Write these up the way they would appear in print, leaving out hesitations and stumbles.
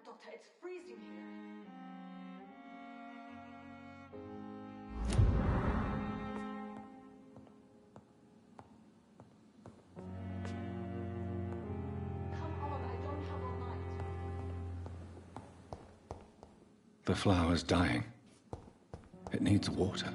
Doctor, it's freezing here. Come on, I don't have all night. The flower's dying. It needs water.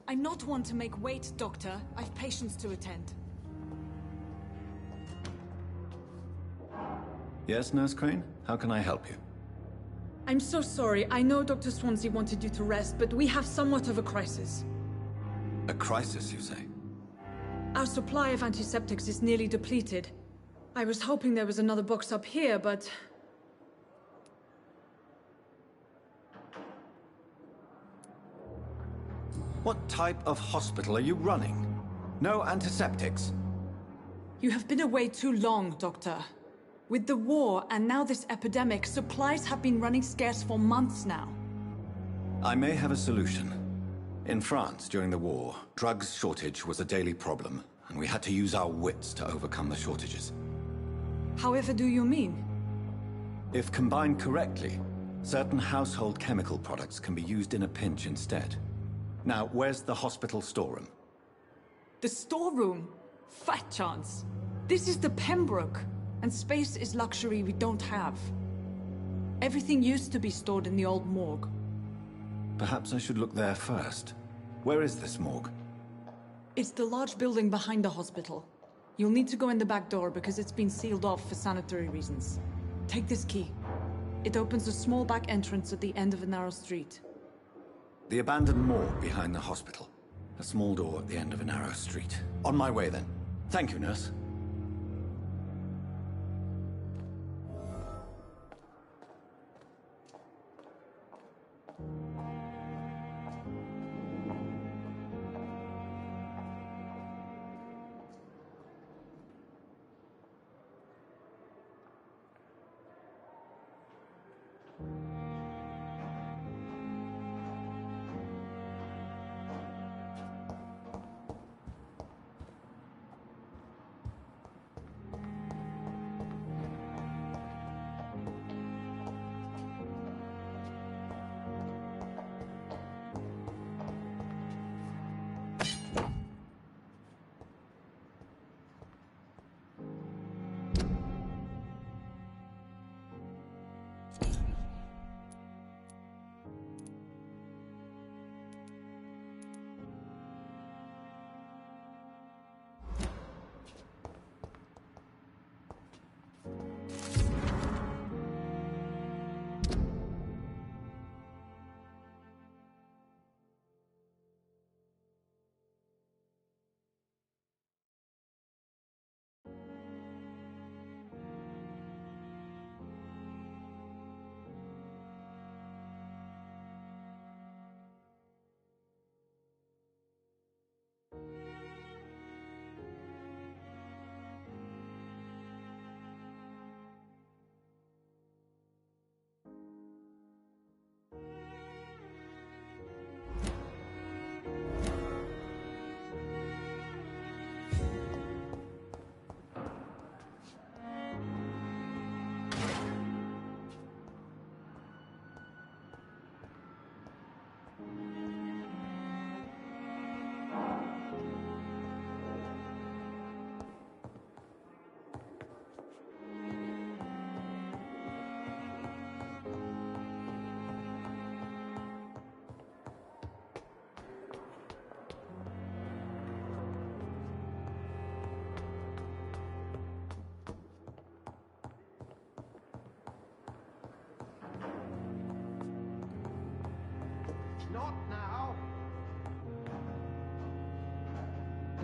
I'm not one to make wait, Doctor. I've patients to attend. Yes, Nurse Crane? How can I help you? I'm so sorry. I know Dr. Swansea wanted you to rest, but we have somewhat of a crisis. A crisis, you say? Our supply of antiseptics is nearly depleted. I was hoping there was another box up here, but... What type of hospital are you running? No antiseptics? You have been away too long, Doctor. With the war and now this epidemic, supplies have been running scarce for months now. I may have a solution. In France, during the war, drugs shortage was a daily problem, and we had to use our wits to overcome the shortages. However do you mean? If combined correctly, certain household chemical products can be used in a pinch instead. Now, where's the hospital storeroom? The storeroom? Fat chance. This is the Pembroke, and space is luxury we don't have. Everything used to be stored in the old morgue. Perhaps I should look there first. Where is this morgue? It's the large building behind the hospital. You'll need to go in the back door because it's been sealed off for sanitary reasons. Take this key. It opens a small back entrance at the end of a narrow street. The abandoned morgue behind the hospital. A small door at the end of a narrow street. On my way then. Thank you, nurse.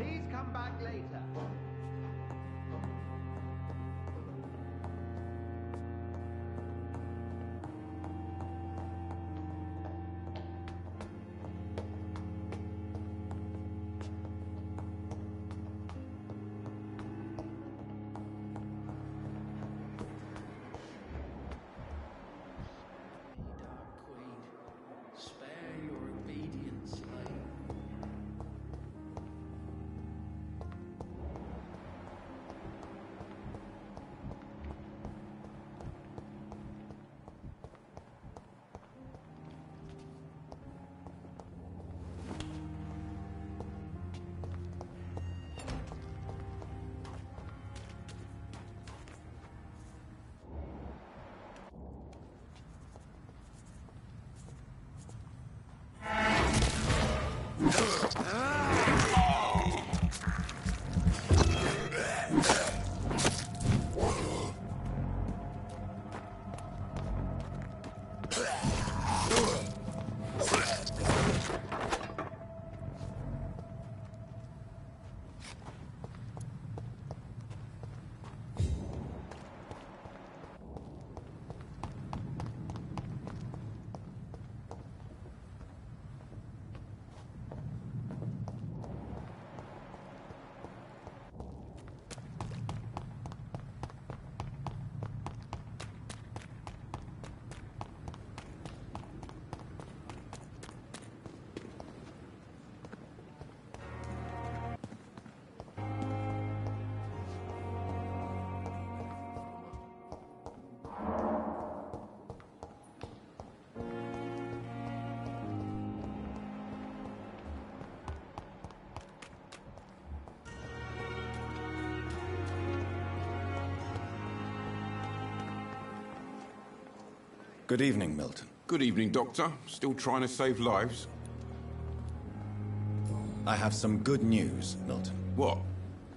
Please come back later. Good evening, Milton. Good evening, Doctor. Still trying to save lives? I have some good news, Milton. What?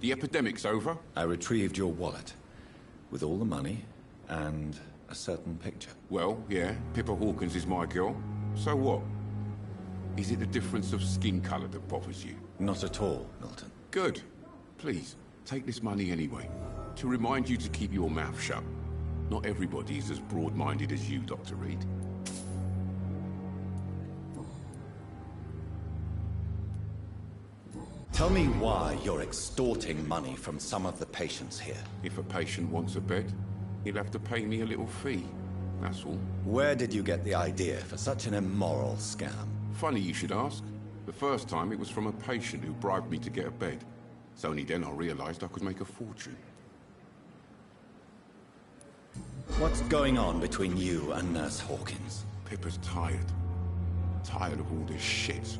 The epidemic's over? I retrieved your wallet with all the money and a certain picture. Well, yeah, Pippa Hawkins is my girl. So what? Is it the difference of skin color that bothers you? Not at all, Milton. Good. Please, take this money anyway. To remind you to keep your mouth shut. Not everybody is as broad-minded as you, Dr. Reed. Tell me why you're extorting money from some of the patients here. If a patient wants a bed, he'll have to pay me a little fee. That's all. Where did you get the idea for such an immoral scam? Funny you should ask. The first time it was from a patient who bribed me to get a bed. It's only then I realized I could make a fortune. What's going on between you and Nurse Hawkins? Pippa's tired. Tired of all this shit.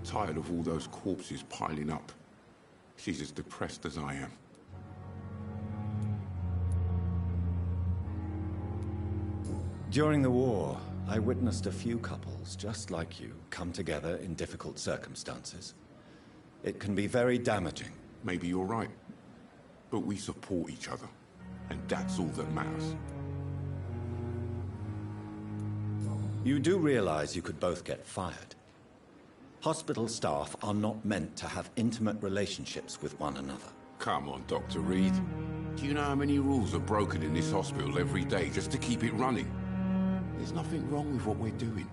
Tired of all those corpses piling up. She's as depressed as I am. During the war, I witnessed a few couples just like you come together in difficult circumstances. It can be very damaging. Maybe you're right. But we support each other. And that's all that matters. You do realize you could both get fired. Hospital staff are not meant to have intimate relationships with one another. Come on, Dr. Reed. Do you know how many rules are broken in this hospital every day just to keep it running? There's nothing wrong with what we're doing.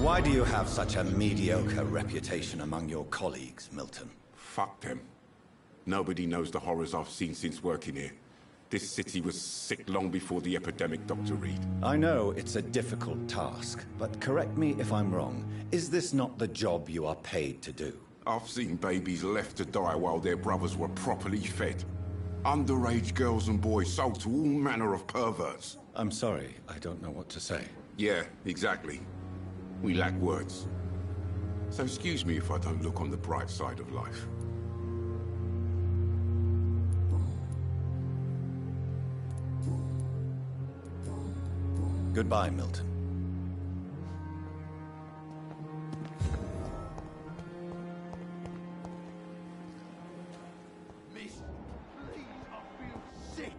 Why do you have such a mediocre reputation among your colleagues, Milton? Fuck them. Nobody knows the horrors I've seen since working here. This city was sick long before the epidemic, Dr. Reed. I know it's a difficult task, but correct me if I'm wrong. Is this not the job you are paid to do? I've seen babies left to die while their brothers were properly fed. Underage girls and boys sold to all manner of perverts. I'm sorry, I don't know what to say. Yeah, exactly. We lack words. So excuse me if I don't look on the bright side of life. Goodbye, Milton. Miss, please, I feel sick.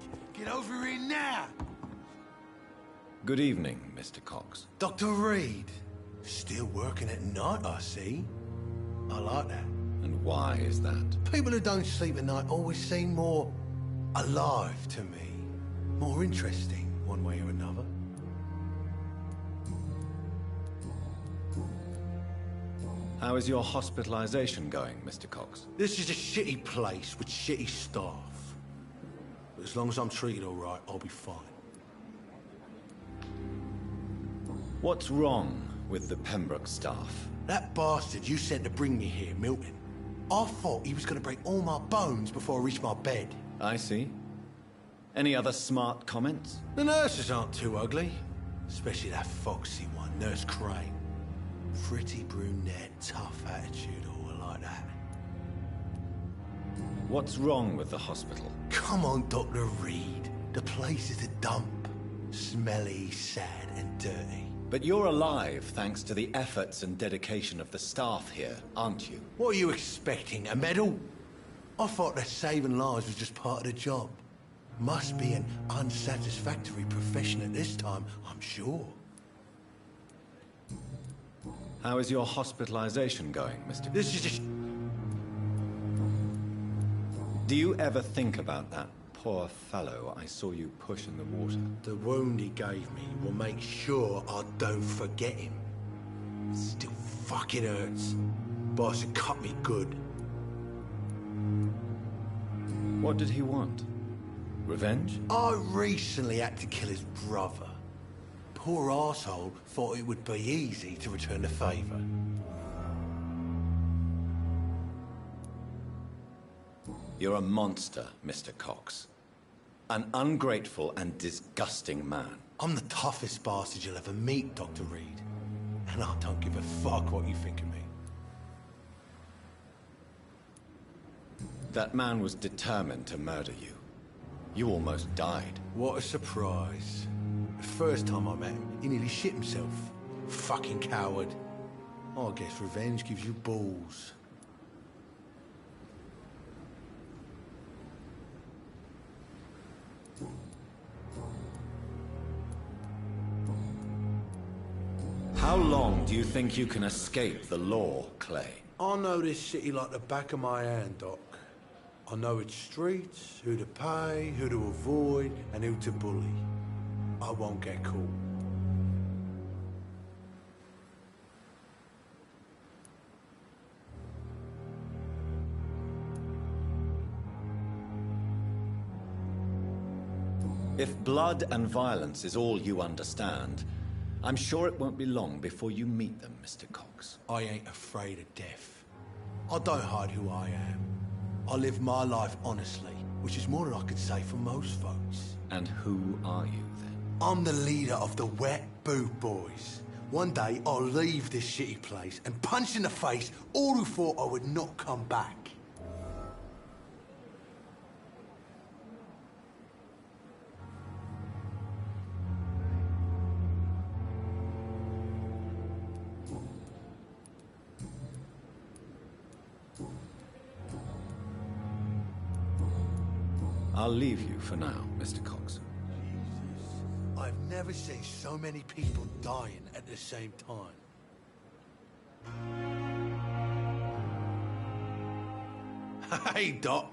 over here now! Good evening, Mr. Cox. Dr. Reed. Still working at night, I see. I like that. And why is that? People who don't sleep at night always seem more alive to me. More interesting, one way or another. How is your hospitalization going, Mr. Cox? This is a shitty place with shitty staff. But as long as I'm treated all right, I'll be fine. What's wrong with the Pembroke staff? That bastard you sent to bring me here, Milton. I thought he was going to break all my bones before I reached my bed. I see. Any other smart comments? The nurses aren't too ugly. Especially that foxy one, Nurse Crane. Pretty brunette, tough attitude, all like that. What's wrong with the hospital? Come on, Dr. Reed. The place is a dump. Smelly, sad, and dirty. But you're alive thanks to the efforts and dedication of the staff here, aren't you? What are you expecting, a medal? I thought that saving lives was just part of the job. Must be an unsatisfactory profession at this time, I'm sure. How is your hospitalization going, Mr. This is just... Do you ever think about that poor fellow I saw you push in the water? The wound he gave me will make sure I don't forget him. Still fucking hurts. Boss had cut me good. What did he want? Revenge? I recently had to kill his brother. Poor arsehole thought it would be easy to return the favor. You're a monster, Mr. Cox. An ungrateful and disgusting man. I'm the toughest bastard you'll ever meet, Dr. Reed. And I don't give a fuck what you think of me. That man was determined to murder you. You almost died. What a surprise. The first time I met him, he nearly shit himself. Fucking coward. I guess revenge gives you balls. How long do you think you can escape the law, Clay? I know this city like the back of my hand, Doc. I know its streets, who to pay, who to avoid, and who to bully. I won't get caught. If blood and violence is all you understand, I'm sure it won't be long before you meet them, Mr. Cox. I ain't afraid of death. I don't hide who I am. I live my life honestly, which is more than I could say for most folks. And who are you, then? I'm the leader of the Wet Boot Boys. One day, I'll leave this shitty place and punch in the face all who thought I would not come back. I'll leave you for now, Mr. Cox. Jesus, I've never seen so many people dying at the same time. Hey, Doc.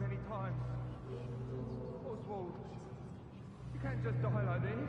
many times. Oswald, you can't just die like this.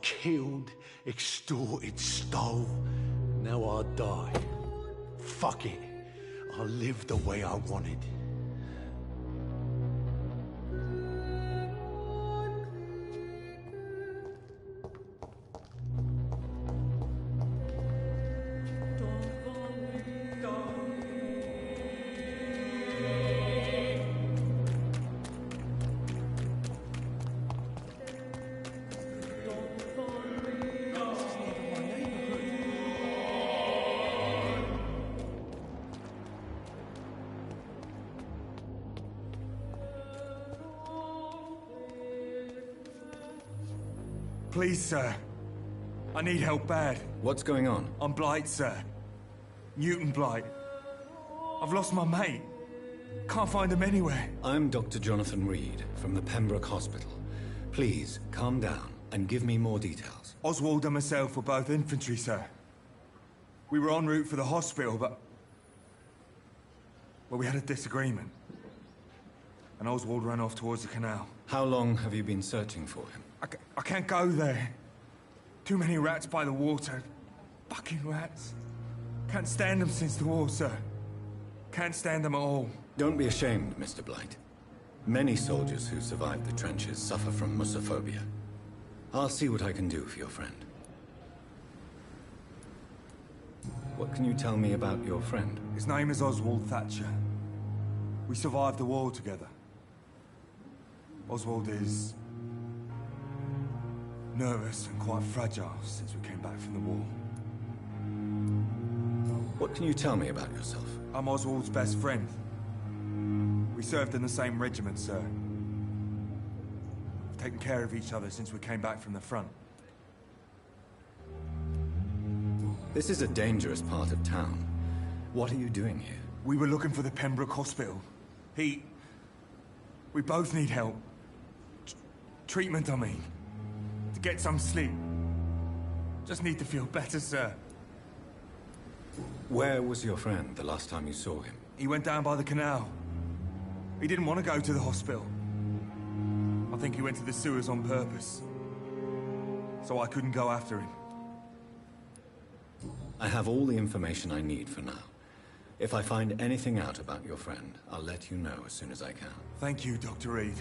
Killed, extorted, stole. Now I die. Fuck it. I live the way I wanted. Please, sir. I need help bad. What's going on? I'm Blight, sir. Newton Blight. I've lost my mate. Can't find him anywhere. I'm Dr. Jonathan Reed from the Pembroke Hospital. Please, calm down and give me more details. Oswald and myself were both infantry, sir. We were en route for the hospital, but... well, we had a disagreement. And Oswald ran off towards the canal. How long have you been searching for him? I can't go there. Too many rats by the water. Fucking rats. Can't stand them since the war, sir. Can't stand them at all. Don't be ashamed, Mr. Blight. Many soldiers who survived the trenches suffer from musophobia. I'll see what I can do for your friend. What can you tell me about your friend? His name is Oswald Thatcher. We survived the war together. Oswald is... nervous and quite fragile since we came back from the war. What can you tell me about yourself? I'm Oswald's best friend. We served in the same regiment, sir. We've taken care of each other since we came back from the front. This is a dangerous part of town. What are you doing here? We were looking for the Pembroke Hospital. We both need help. Treatment, I mean. To get some sleep. Just need to feel better, sir. Where was your friend the last time you saw him? He went down by the canal. He didn't want to go to the hospital. I think he went to the sewers on purpose. So I couldn't go after him. I have all the information I need for now. If I find anything out about your friend, I'll let you know as soon as I can. Thank you, Dr. Reed.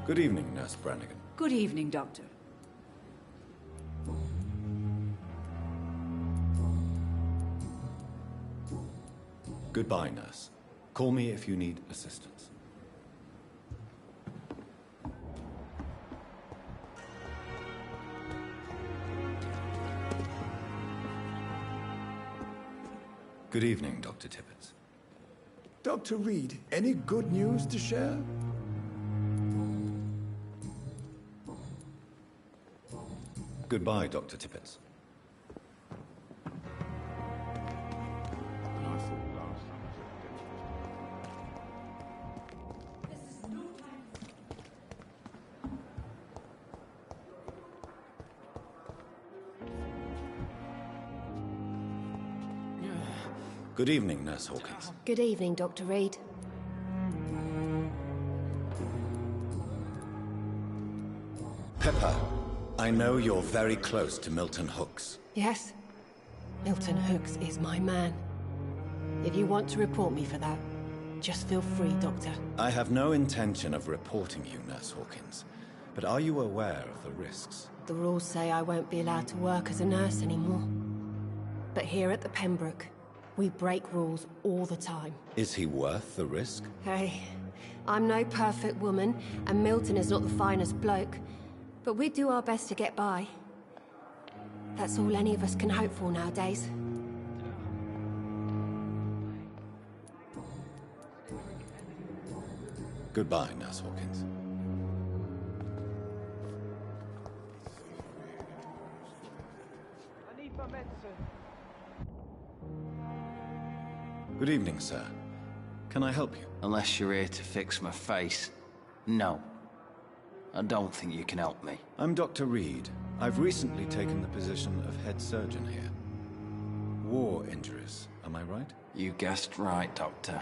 Good evening, Nurse Brannigan. Good evening, Doctor. Goodbye, Nurse. Call me if you need assistance. Good evening, Dr. Tippett. Dr. Reed, any good news to share? Goodbye, Dr. Tippett. And I thought last time I said Good evening, Nurse Hawkins. Good evening, Dr. Reed. Pepper, I know you're very close to Milton Hooks. Yes? Milton Hooks is my man. If you want to report me for that, just feel free, Doctor. I have no intention of reporting you, Nurse Hawkins. But are you aware of the risks? The rules say I won't be allowed to work as a nurse anymore. But here at the Pembroke, we break rules all the time. Is he worth the risk? Hey, I'm no perfect woman, and Milton is not the finest bloke. But we do our best to get by. That's all any of us can hope for nowadays. Goodbye, Nurse Hawkins. I need my medicine. Good evening, sir. Can I help you? Unless you're here to fix my face. No. I don't think you can help me. I'm Dr. Reed. I've recently taken the position of head surgeon here. War injuries, am I right? You guessed right, Doctor.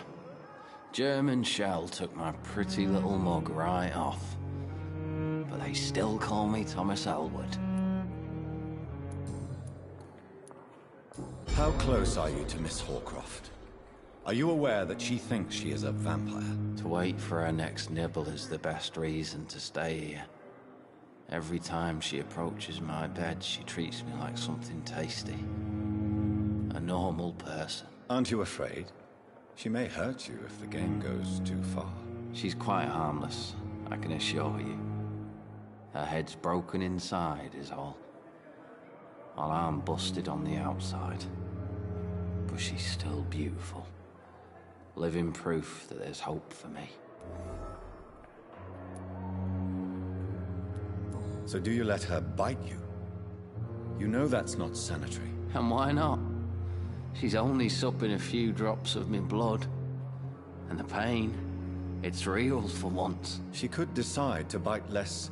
German shell took my pretty little mug right off. But they still call me Thomas Elwood. How close are you to Miss Hawcroft? Are you aware that she thinks she is a vampire? To wait for her next nibble is the best reason to stay here. Every time she approaches my bed, she treats me like something tasty. A normal person. Aren't you afraid? She may hurt you if the game goes too far. She's quite harmless, I can assure you. Her head's broken inside is all. While I'm busted on the outside. But she's still beautiful. Living proof that there's hope for me. So do you let her bite you? You know that's not sanitary. And why not? She's only supping a few drops of me blood. And the pain, it's real for once. She could decide to bite less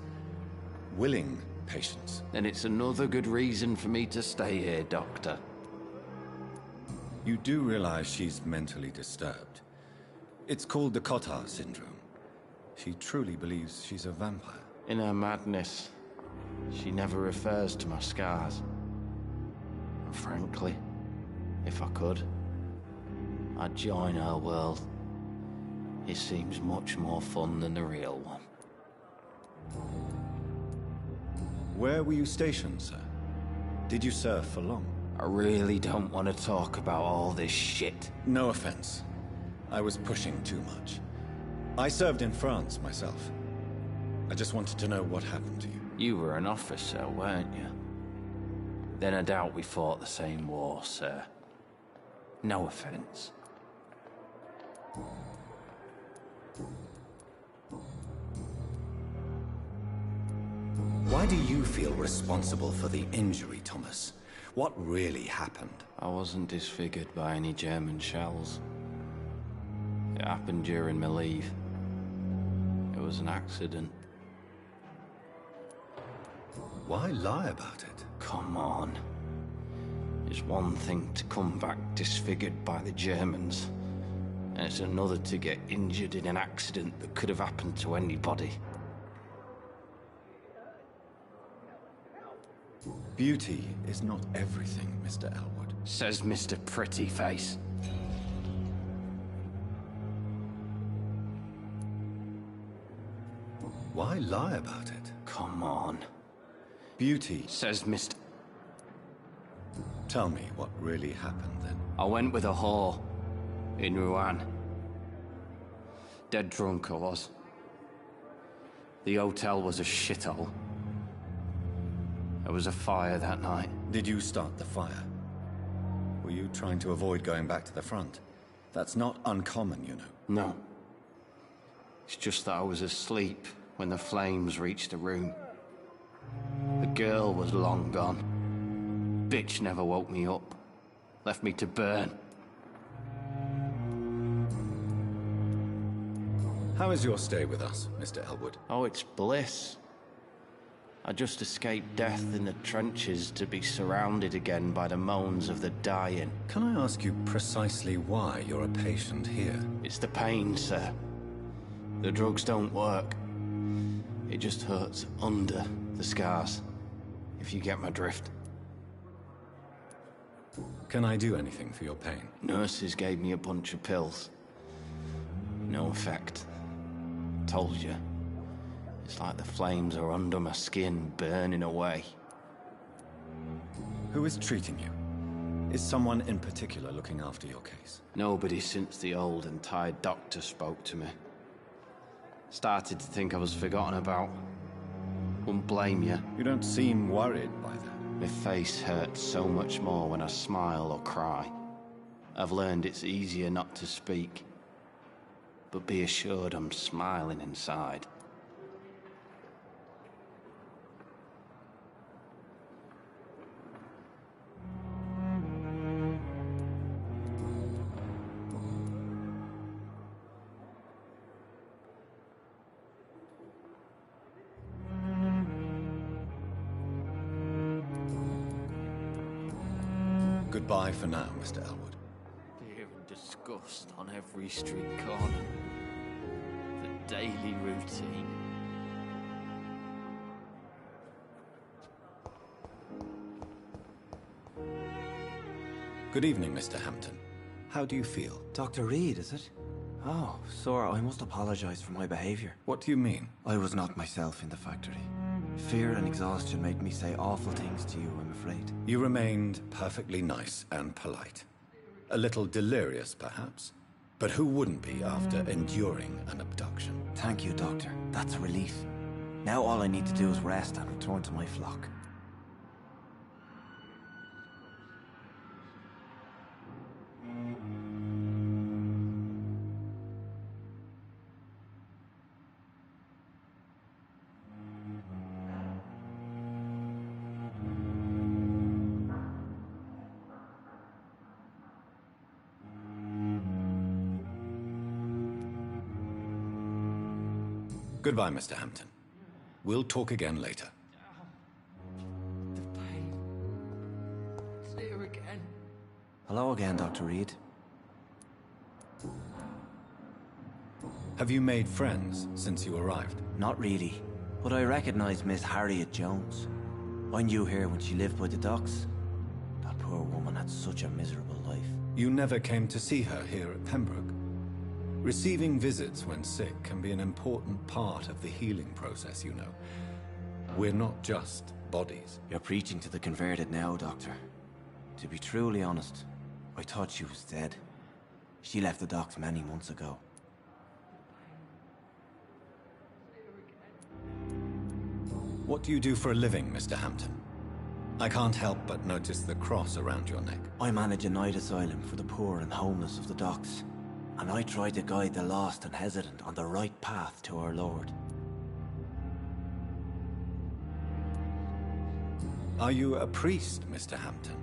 willing patients. Then it's another good reason for me to stay here, Doctor. You do realize she's mentally disturbed. It's called the Cotard syndrome. She truly believes she's a vampire. In her madness, she never refers to my scars. And frankly, if I could, I'd join her world. It seems much more fun than the real one. Where were you stationed, sir? Did you serve for long? I really don't want to talk about all this shit. No offense. I was pushing too much. I served in France myself. I just wanted to know what happened to you. You were an officer, weren't you? Then I doubt we fought the same war, sir. No offense. Why do you feel responsible for the injury, Thomas? What really happened? I wasn't disfigured by any German shells. It happened during my leave. It was an accident. Why lie about it? Come on. It's one thing to come back disfigured by the Germans, and it's another to get injured in an accident that could have happened to anybody. Beauty is not everything, Mr. Elwood. Says Mr. Pretty Face. Why lie about it? Come on. Beauty. Says Mr. Tell me what really happened then. I went with a whore in Rouen. Dead drunk I was. The hotel was a shithole. There was a fire that night. Did you start the fire? Were you trying to avoid going back to the front? That's not uncommon, you know. No. It's just that I was asleep when the flames reached the room. The girl was long gone. Bitch never woke me up. Left me to burn. How is your stay with us, Mr. Elwood? Oh, it's bliss. I just escaped death in the trenches to be surrounded again by the moans of the dying. Can I ask you precisely why you're a patient here? It's the pain, sir. The drugs don't work. It just hurts under the scars, if you get my drift. Can I do anything for your pain? Nurses gave me a bunch of pills. No effect. Told you. It's like the flames are under my skin, burning away. Who is treating you? Is someone in particular looking after your case? Nobody since the old and tired doctor spoke to me. Started to think I was forgotten about. Wouldn't blame you. You don't seem worried by that. My face hurts so much more when I smile or cry. I've learned it's easier not to speak. But be assured I'm smiling inside. Goodbye for now, Mr. Elwood. Fear and disgust on every street corner. The daily routine. Good evening, Mr. Hampton. How do you feel? Dr. Reed, is it? Oh, sir, I must apologize for my behavior. What do you mean? I was not myself in the factory. Fear and exhaustion made me say awful things to you, I'm afraid. You remained perfectly nice and polite. A little delirious, perhaps. But who wouldn't be after enduring an abduction? Thank you, Doctor. That's a relief. Now all I need to do is rest and return to my flock. Goodbye, Mr. Hampton. We'll talk again later. The pain. It's here again. Hello again, Dr. Reed. Have you made friends since you arrived? Not really, but I recognize Miss Harriet Jones. I knew her when she lived by the docks. That poor woman had such a miserable life. You never came to see her here at Pembroke? Receiving visits when sick can be an important part of the healing process, you know. We're not just bodies. You're preaching to the converted now, Doctor. To be truly honest, I thought she was dead. She left the docks many months ago. What do you do for a living, Mr. Hampton? I can't help but notice the cross around your neck. I manage a night asylum for the poor and homeless of the docks. And I try to guide the lost and hesitant on the right path to our Lord. Are you a priest, Mr. Hampton?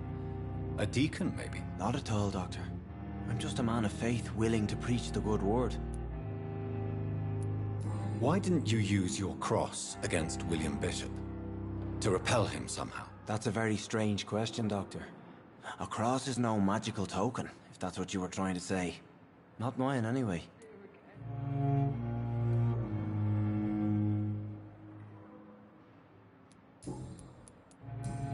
A deacon, maybe? Not at all, Doctor. I'm just a man of faith willing to preach the good word. Why didn't you use your cross against William Bishop? To repel him somehow? That's a very strange question, Doctor. A cross is no magical token, if that's what you were trying to say. Not mine, anyway.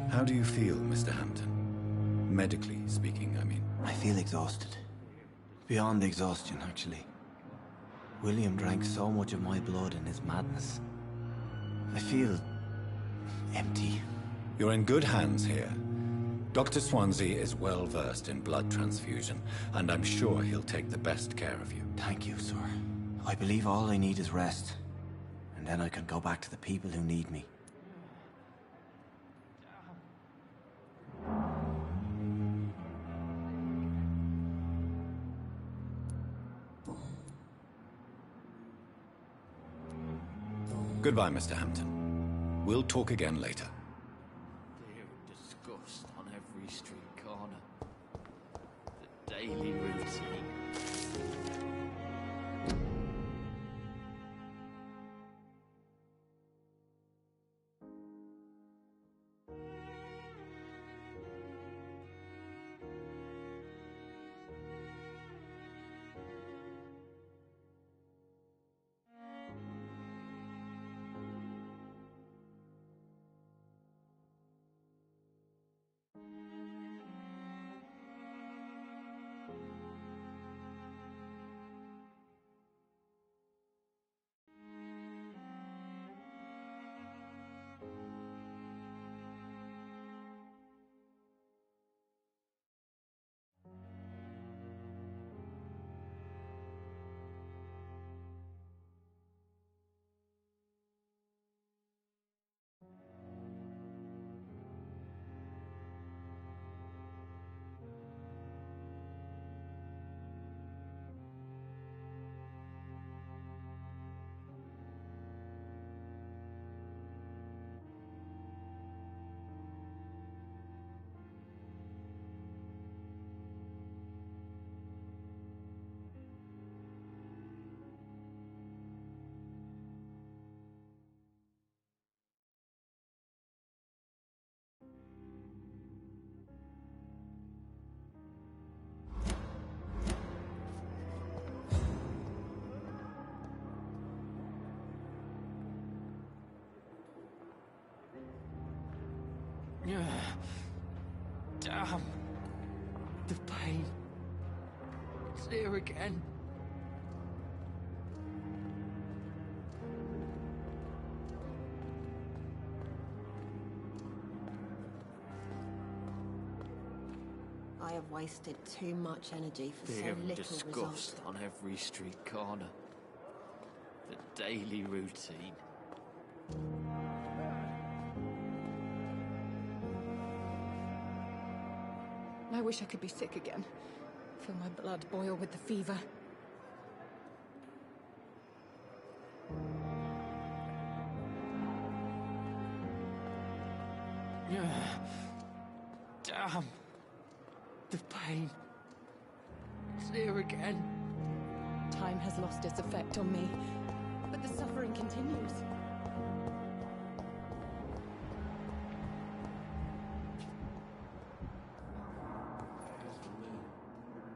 How do you feel, Mr. Hampton? Medically speaking, I mean. I feel exhausted. Beyond exhaustion, actually. William drank so much of my blood in his madness. I feel empty. You're in good hands here. Dr. Swansea is well versed in blood transfusion, and I'm sure he'll take the best care of you. Thank you, sir. I believe all I need is rest. And then I can go back to the people who need me. Goodbye, Mr. Hampton. We'll talk again later. Fear and disgust on every street corner. The daily routine. Damn. The pain. It's here again. I have wasted too much energy for Fear so and little disgust result. on every street corner. The daily routine. I wish I could be sick again. Feel my blood boil with the fever. Damn. The pain. It's here again. Time has lost its effect on me, but the suffering continues.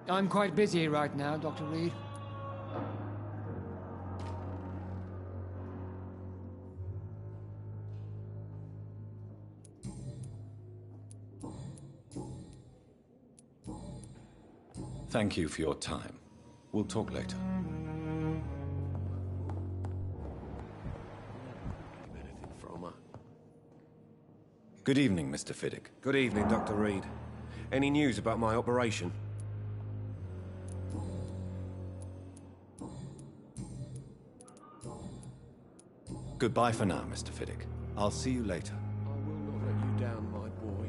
I'm quite busy right now, Dr. Reed. Thank you for your time. We'll talk later. Anything from her? Good evening, Mr. Fiddick. Good evening, Dr. Reed. Any news about my operation? Goodbye for now, Mr. Fiddick. I'll see you later. I will not let you down, my boy.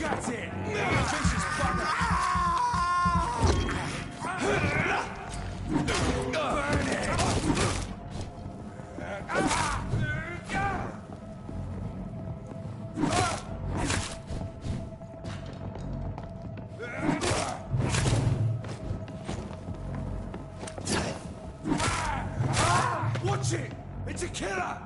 That's it! Vicious fucker! Burn it! Watch it! It's a killer!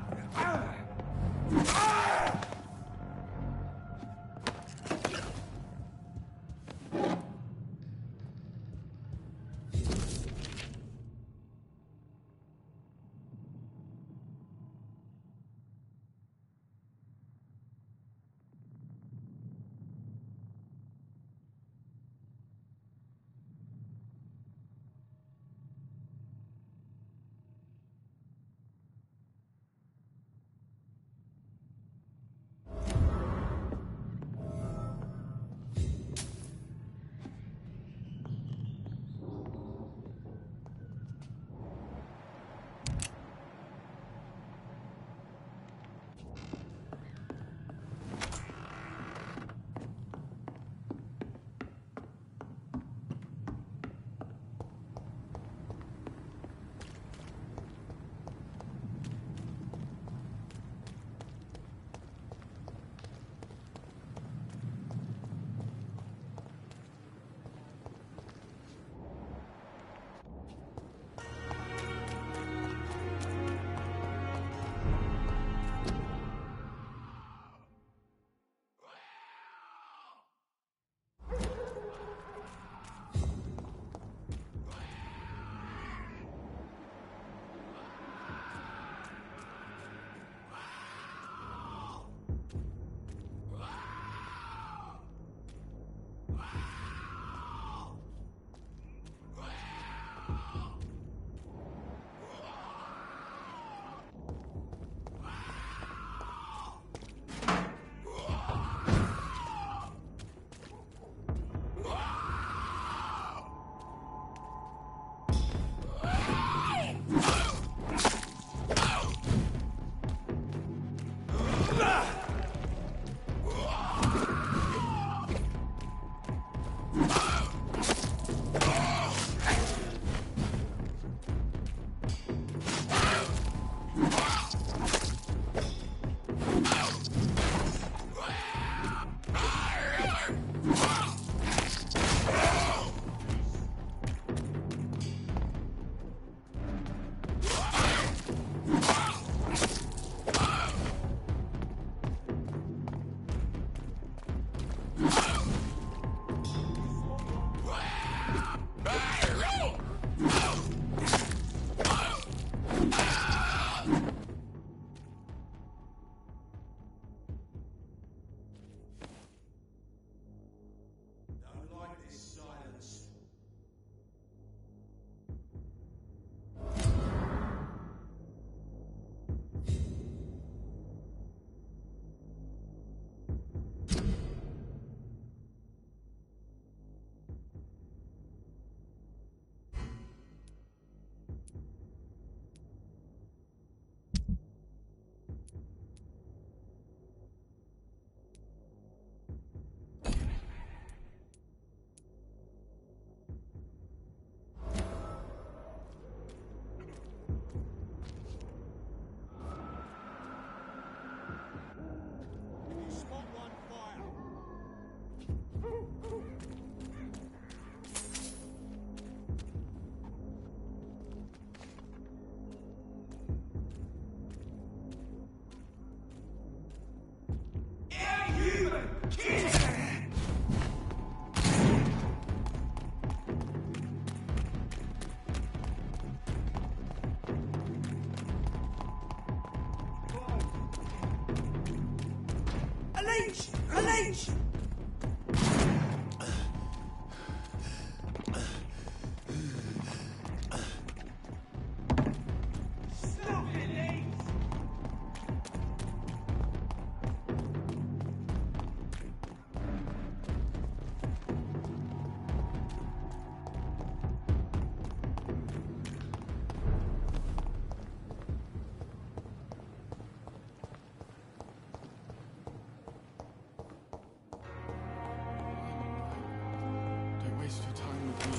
Waste your time with me.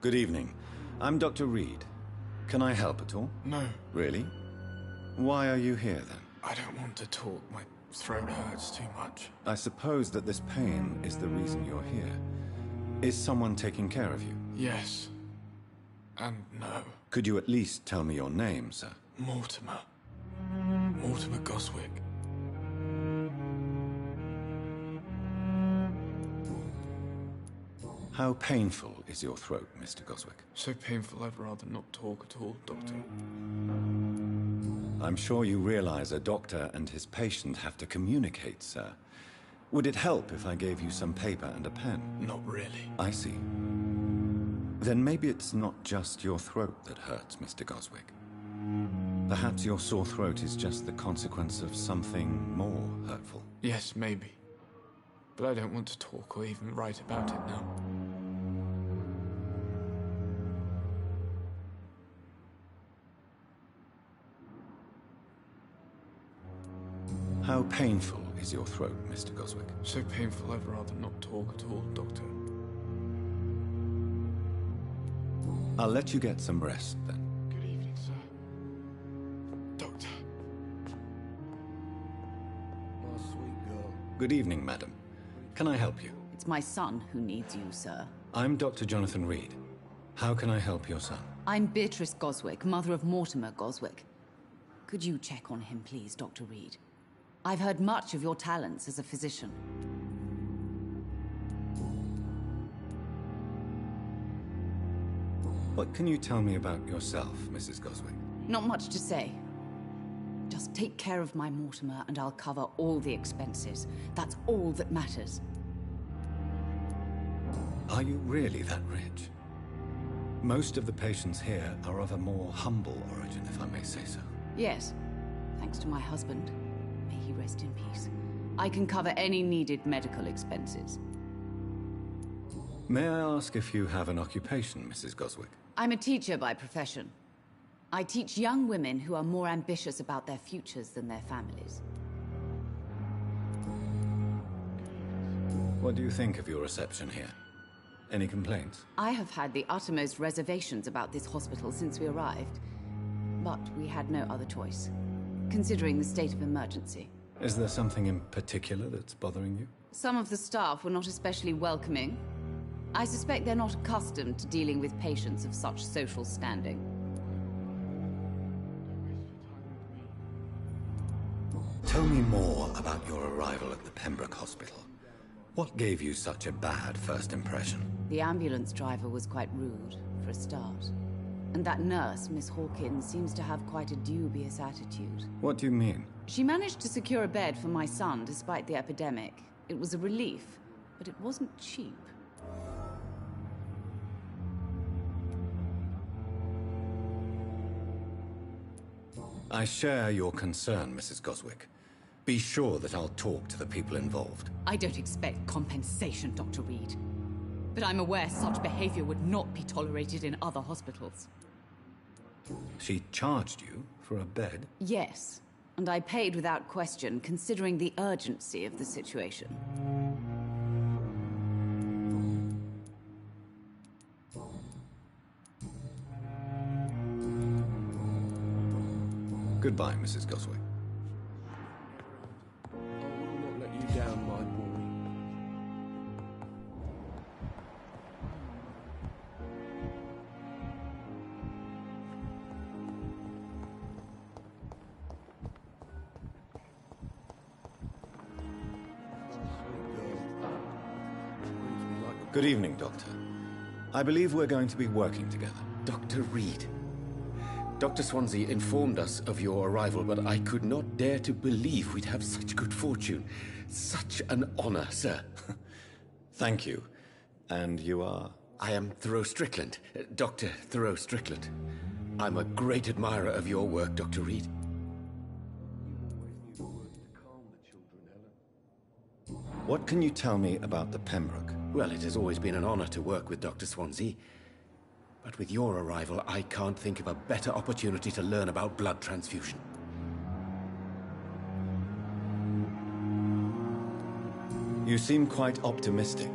Good evening. I'm Dr. Reed. Can I help at all? No. Really? Why are you here then? I don't want to talk. My throat hurts too much. I suppose that this pain is the reason you're here. Is someone taking care of you? Yes. And no. Could you at least tell me your name, sir? Mortimer. Mortimer Goswick. How painful is your throat, Mr. Goswick? So painful I'd rather not talk at all, Doctor. I'm sure you realize a doctor and his patient have to communicate, sir. Would it help if I gave you some paper and a pen? Not really. I see. Then maybe it's not just your throat that hurts, Mr. Goswick. Perhaps your sore throat is just the consequence of something more hurtful. Yes, maybe. But I don't want to talk or even write about it now. How painful is your throat, Mr. Goswick? So painful I'd rather not talk at all, Doctor. I'll let you get some rest, then. Good evening, sir. Doctor. My sweet girl. Good evening, madam. Can I help you? It's my son who needs you, sir. I'm Dr. Jonathan Reed. How can I help your son? I'm Beatrice Goswick, mother of Mortimer Goswick. Could you check on him, please, Dr. Reed? I've heard much of your talents as a physician. What can you tell me about yourself, Mrs. Goswick? Not much to say. Just take care of my Mortimer and I'll cover all the expenses. That's all that matters. Are you really that rich? Most of the patients here are of a more humble origin, if I may say so. Yes, thanks to my husband. May he rest in peace. I can cover any needed medical expenses. May I ask if you have an occupation, Mrs. Goswick? I'm a teacher by profession. I teach young women who are more ambitious about their futures than their families. What do you think of your reception here? Any complaints? I have had the uttermost reservations about this hospital since we arrived. But we had no other choice, considering the state of emergency. Is there something in particular that's bothering you? Some of the staff were not especially welcoming. I suspect they're not accustomed to dealing with patients of such social standing. Tell me more about your arrival at the Pembroke Hospital. What gave you such a bad first impression? The ambulance driver was quite rude, for a start. And that nurse, Miss Hawkins, seems to have quite a dubious attitude. What do you mean? She managed to secure a bed for my son despite the epidemic. It was a relief, but it wasn't cheap. I share your concern, Mrs. Goswick. Be sure that I'll talk to the people involved. I don't expect compensation, Dr. Reed. But I'm aware such behavior would not be tolerated in other hospitals. She charged you for a bed? Yes, and I paid without question, considering the urgency of the situation. Goodbye, Mrs. Goswick. I will not let you down, my boy. Good evening, Doctor. I believe we're going to be working together. Dr. Reed. Dr. Swansea informed us of your arrival, but I could not dare to believe we'd have such good fortune. Such an honor, sir. Thank you. And you are? I am Thoreau Strickland, Dr. Thoreau Strickland. I'm a great admirer of your work, Dr. Reed. What can you tell me about the Pembroke? Well, it has always been an honor to work with Dr. Swansea. But with your arrival, I can't think of a better opportunity to learn about blood transfusion. You seem quite optimistic.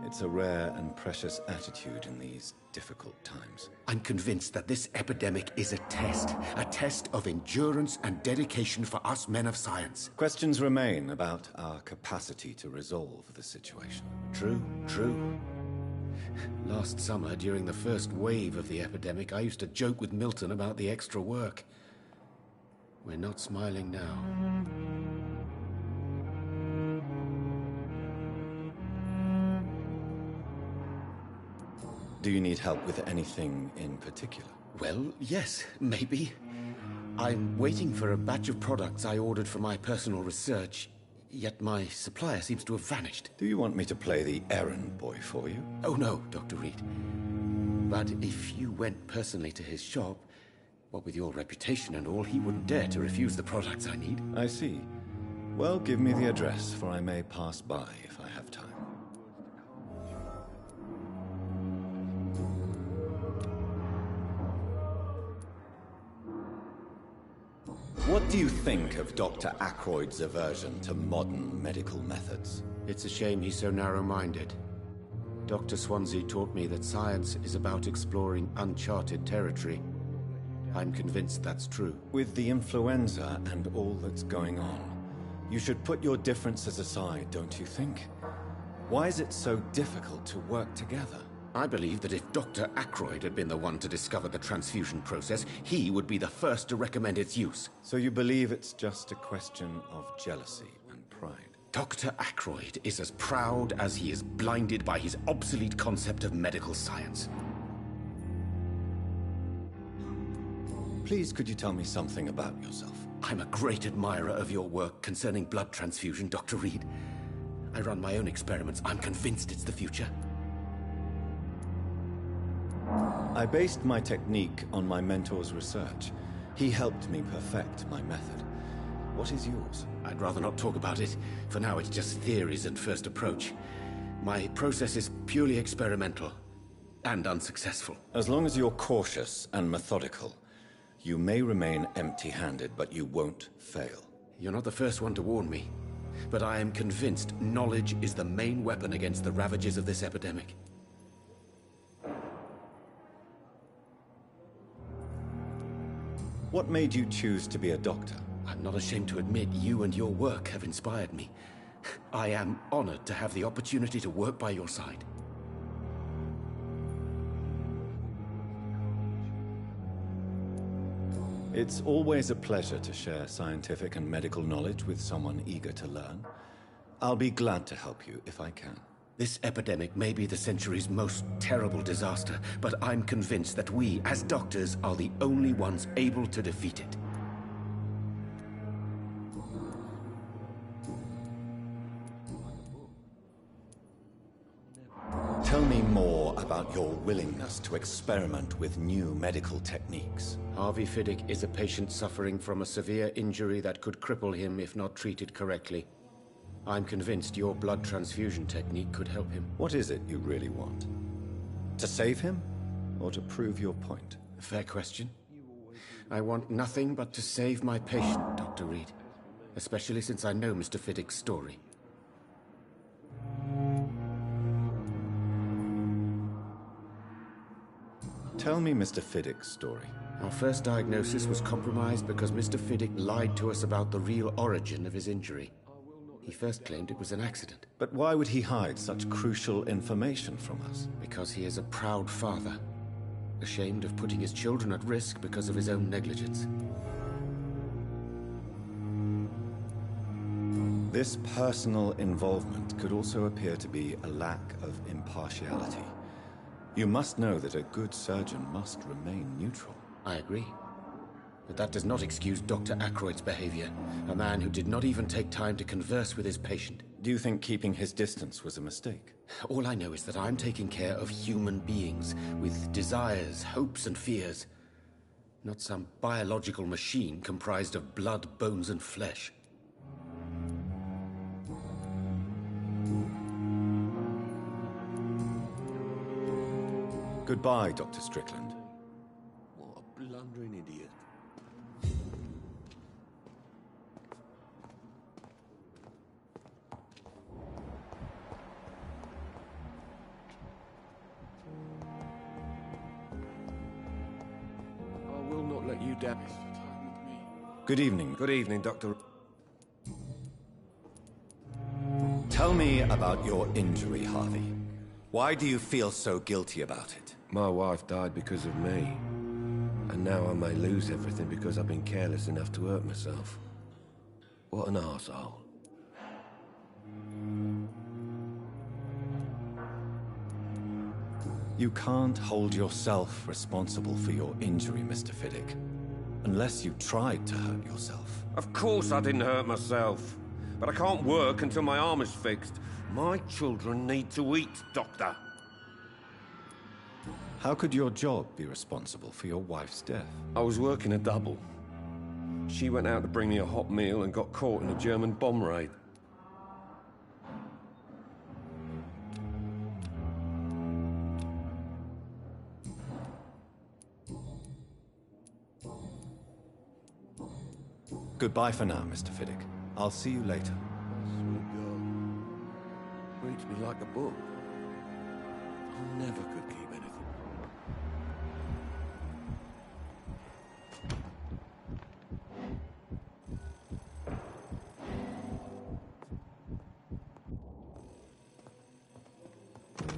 It's a rare and precious attitude in these difficult times. I'm convinced that this epidemic is a test of endurance and dedication for us men of science. Questions remain about our capacity to resolve the situation. True, true. Last summer, during the first wave of the epidemic, I used to joke with Milton about the extra work. We're not smiling now. Do you need help with anything in particular? Well, yes, maybe. I'm waiting for a batch of products I ordered for my personal research, yet my supplier seems to have vanished. Do you want me to play the errand boy for you? Oh no, Dr. Reed. But if you went personally to his shop, what with your reputation and all, he wouldn't dare to refuse the products I need. I see. Well, give me the address, for I may pass by if I have time. What do you think of Dr. Ackroyd's aversion to modern medical methods? It's a shame he's so narrow-minded. Dr. Swansea taught me that science is about exploring uncharted territory. I'm convinced that's true. With the influenza and all that's going on, you should put your differences aside, don't you think? Why is it so difficult to work together? I believe that if Dr. Ackroyd had been the one to discover the transfusion process, he would be the first to recommend its use. So you believe it's just a question of jealousy and pride? Dr. Ackroyd is as proud as he is blinded by his obsolete concept of medical science. Please, could you tell me something about yourself? I'm a great admirer of your work concerning blood transfusion, Dr. Reed. I run my own experiments. I'm convinced it's the future. I based my technique on my mentor's research. He helped me perfect my method. What is yours? I'd rather not talk about it. For now, it's just theories and first approach. My process is purely experimental and unsuccessful. As long as you're cautious and methodical, you may remain empty-handed, but you won't fail. You're not the first one to warn me. but I am convinced knowledge is the main weapon against the ravages of this epidemic. What made you choose to be a doctor? I'm not ashamed to admit you and your work have inspired me. I am honored to have the opportunity to work by your side. It's always a pleasure to share scientific and medical knowledge with someone eager to learn. I'll be glad to help you if I can. This epidemic may be the century's most terrible disaster, but I'm convinced that we, as doctors, are the only ones able to defeat it. Tell me more about your willingness to experiment with new medical techniques. Harvey Fiddick is a patient suffering from a severe injury that could cripple him if not treated correctly. I'm convinced your blood transfusion technique could help him. What is it you really want? To save him, or to prove your point? Fair question. I want nothing but to save my patient, Dr. Reed. Especially since I know Mr. Fiddick's story. Tell me Mr. Fiddick's story. Our first diagnosis was compromised because Mr. Fiddick lied to us about the real origin of his injury. He first claimed it was an accident. But why would he hide such crucial information from us? Because he is a proud father, ashamed of putting his children at risk because of his own negligence. This personal involvement could also appear to be a lack of impartiality. You must know that a good surgeon must remain neutral. I agree. But that does not excuse Dr. Aykroyd's behavior, a man who did not even take time to converse with his patient. Do you think keeping his distance was a mistake? All I know is that I'm taking care of human beings with desires, hopes, and fears. Not some biological machine comprised of blood, bones, and flesh. Goodbye, Dr. Strickland. What a blundering idiot. I will not let you down. Good evening. Good evening, Doctor. Tell me about your injury, Harvey. Why do you feel so guilty about it? My wife died because of me. And now I may lose everything because I've been careless enough to hurt myself. What an arsehole. You can't hold yourself responsible for your injury, Mr. Fiddick. Unless you tried to hurt yourself. Of course I didn't hurt myself. But I can't work until my arm is fixed. My children need to eat, Doctor. How could your job be responsible for your wife's death? I was working a double. She went out to bring me a hot meal and got caught in a German bomb raid. Goodbye for now, Mr. Fiddick. I'll see you later. Sweet girl. Reads me like a book. I never could keep anything.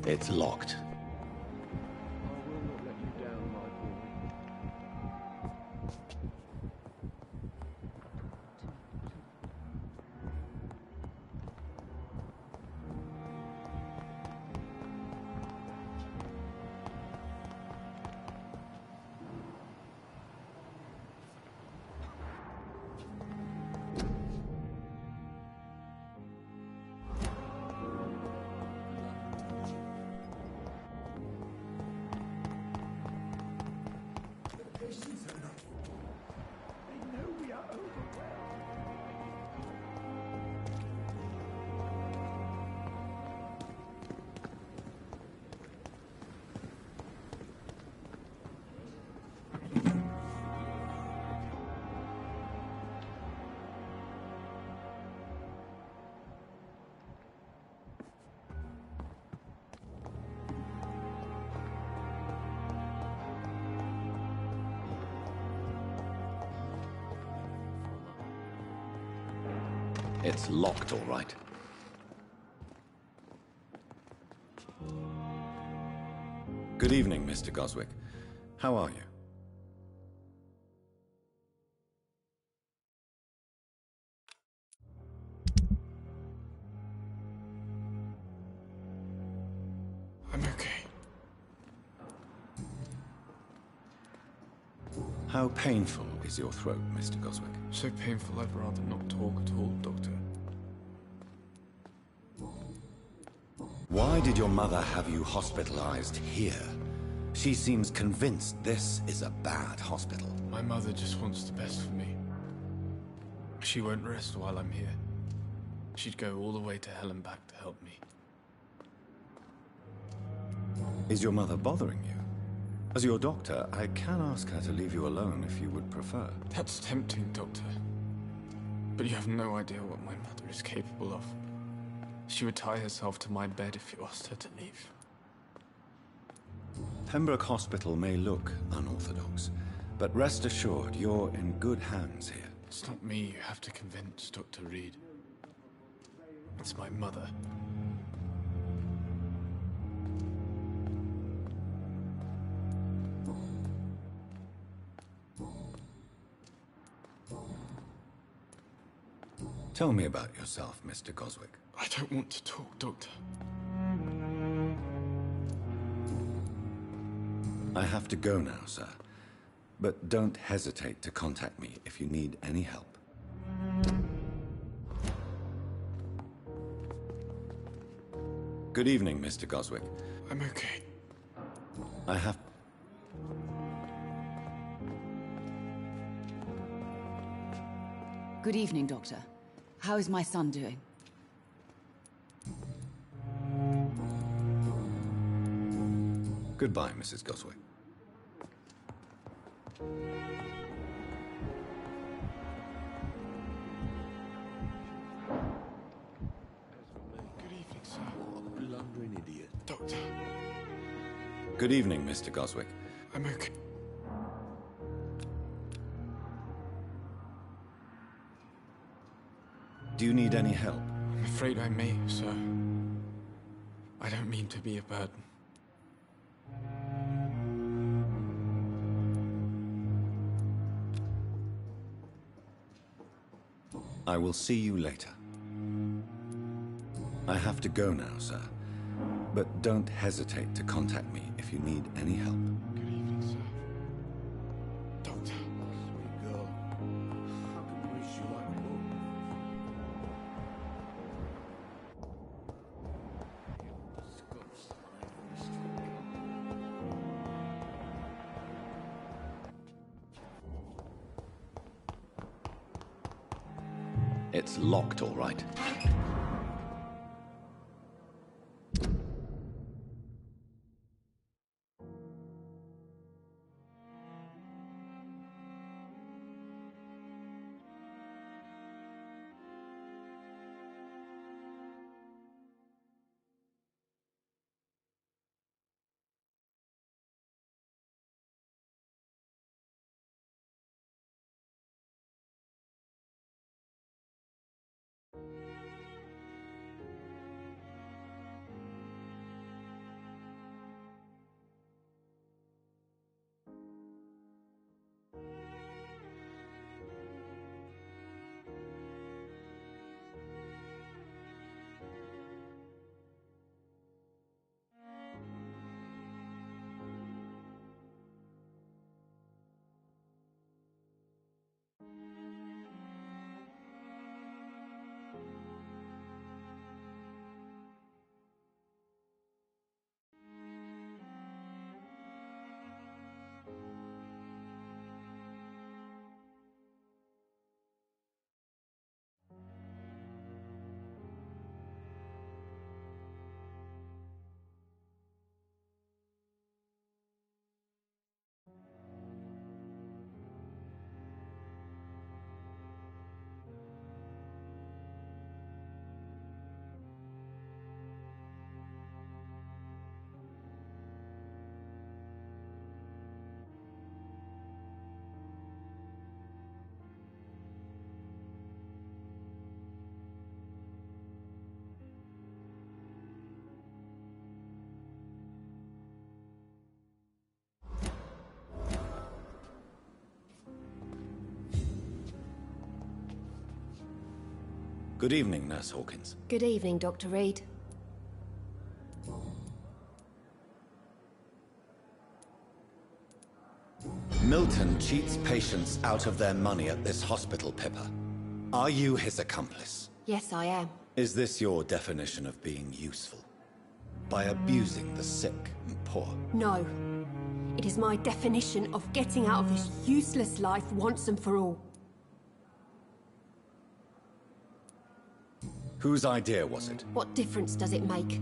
It's locked. I will not let you down, my boy. It's locked, all right. Good evening, Mr. Goswick. How are you? I'm okay. How painful is your throat, Mr. Goswick? So painful I'd rather not talk at all, Doctor. Why did your mother have you hospitalized here? She seems convinced this is a bad hospital. My mother just wants the best for me. She won't rest while I'm here. She'd go all the way to hell and back to help me. Is your mother bothering you? As your doctor, I can ask her to leave you alone if you would prefer. That's tempting, Doctor. But you have no idea what my mother is capable of. She would tie herself to my bed if you asked her to leave. Pembroke Hospital may look unorthodox, but rest assured you're in good hands here. It's not me you have to convince, Dr. Reed. It's my mother. Tell me about yourself, Mr. Goswick. I don't want to talk, Doctor. I have to go now, sir. But don't hesitate to contact me if you need any help. Good evening, Mr. Goswick. I'm okay. I have... Good evening, Doctor. How is my son doing? Goodbye, Mrs. Goswick. Good evening, sir. Blundering idiot. Doctor. Good evening, Mr. Goswick. I'm okay. Do you need any help? I'm afraid I may, sir. I don't mean to be a burden. I will see you later. I have to go now, sir. But don't hesitate to contact me if you need any help. Good evening, sir. Doctor. Sweet girl. I can wish you like a book. It's locked, all right. Good evening, Nurse Hawkins. Good evening, Dr. Reed. Milton cheats patients out of their money at this hospital, Pippa. Are you his accomplice? Yes, I am. Is this your definition of being useful? By abusing the sick and poor? No. It is my definition of getting out of this useless life once and for all. Whose idea was it? What difference does it make?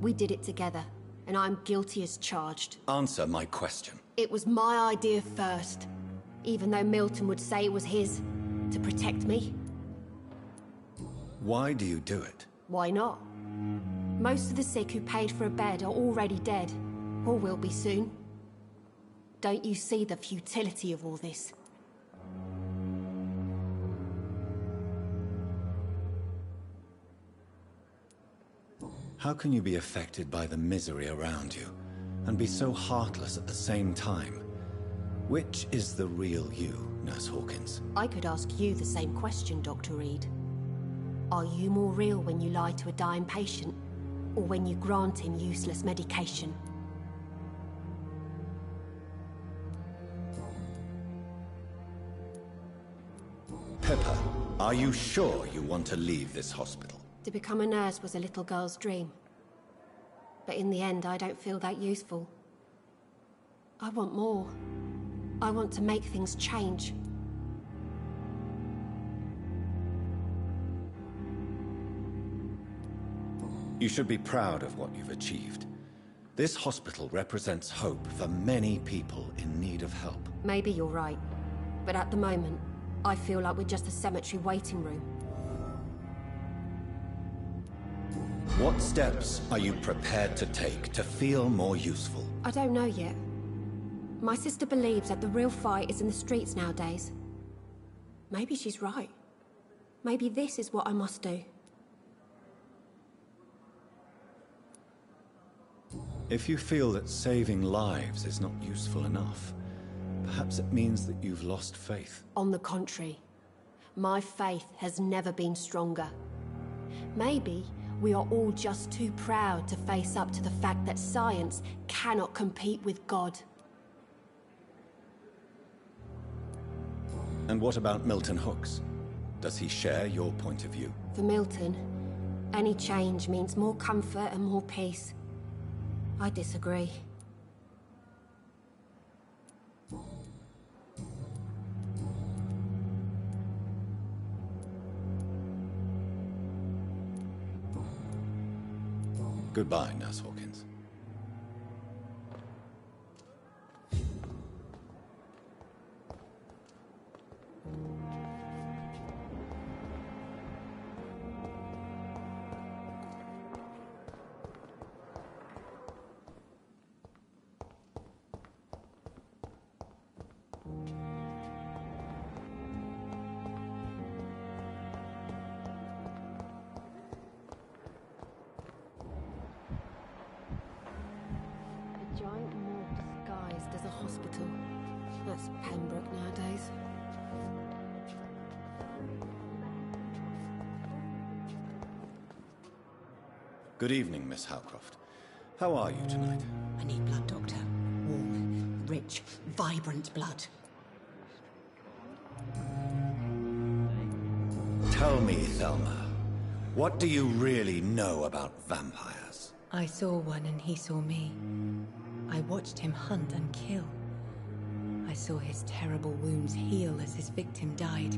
We did it together, and I'm guilty as charged. Answer my question. It was my idea first, even though Milton would say it was his, to protect me. Why do you do it? Why not? Most of the sick who paid for a bed are already dead, or will be soon. Don't you see the futility of all this? How can you be affected by the misery around you, and be so heartless at the same time? Which is the real you, Nurse Hawkins? I could ask you the same question, Dr. Reed. Are you more real when you lie to a dying patient, or when you grant him useless medication? Pippa, are you sure you want to leave this hospital? To become a nurse was a little girl's dream. But in the end, I don't feel that useful. I want more. I want to make things change. You should be proud of what you've achieved. This hospital represents hope for many people in need of help. Maybe you're right. But at the moment, I feel like we're just a cemetery waiting room. What steps are you prepared to take to feel more useful? I don't know yet. My sister believes that the real fight is in the streets nowadays. Maybe she's right. Maybe this is what I must do. If you feel that saving lives is not useful enough, perhaps it means that you've lost faith. On the contrary, my faith has never been stronger. Maybe we are all just too proud to face up to the fact that science cannot compete with God. And what about Milton Hooks? Does he share your point of view? For Milton, any change means more comfort and more peace. I disagree. Goodbye, Nurse Hawkins. Giant morgue disguised as a hospital. That's Pembroke nowadays. Good evening, Miss Howcroft. How are you tonight? I need blood, Doctor. Warm, rich, vibrant blood. Tell me, Thelma, what do you really know about vampires? I saw one and he saw me. I watched him hunt and kill. I saw his terrible wounds heal as his victim died.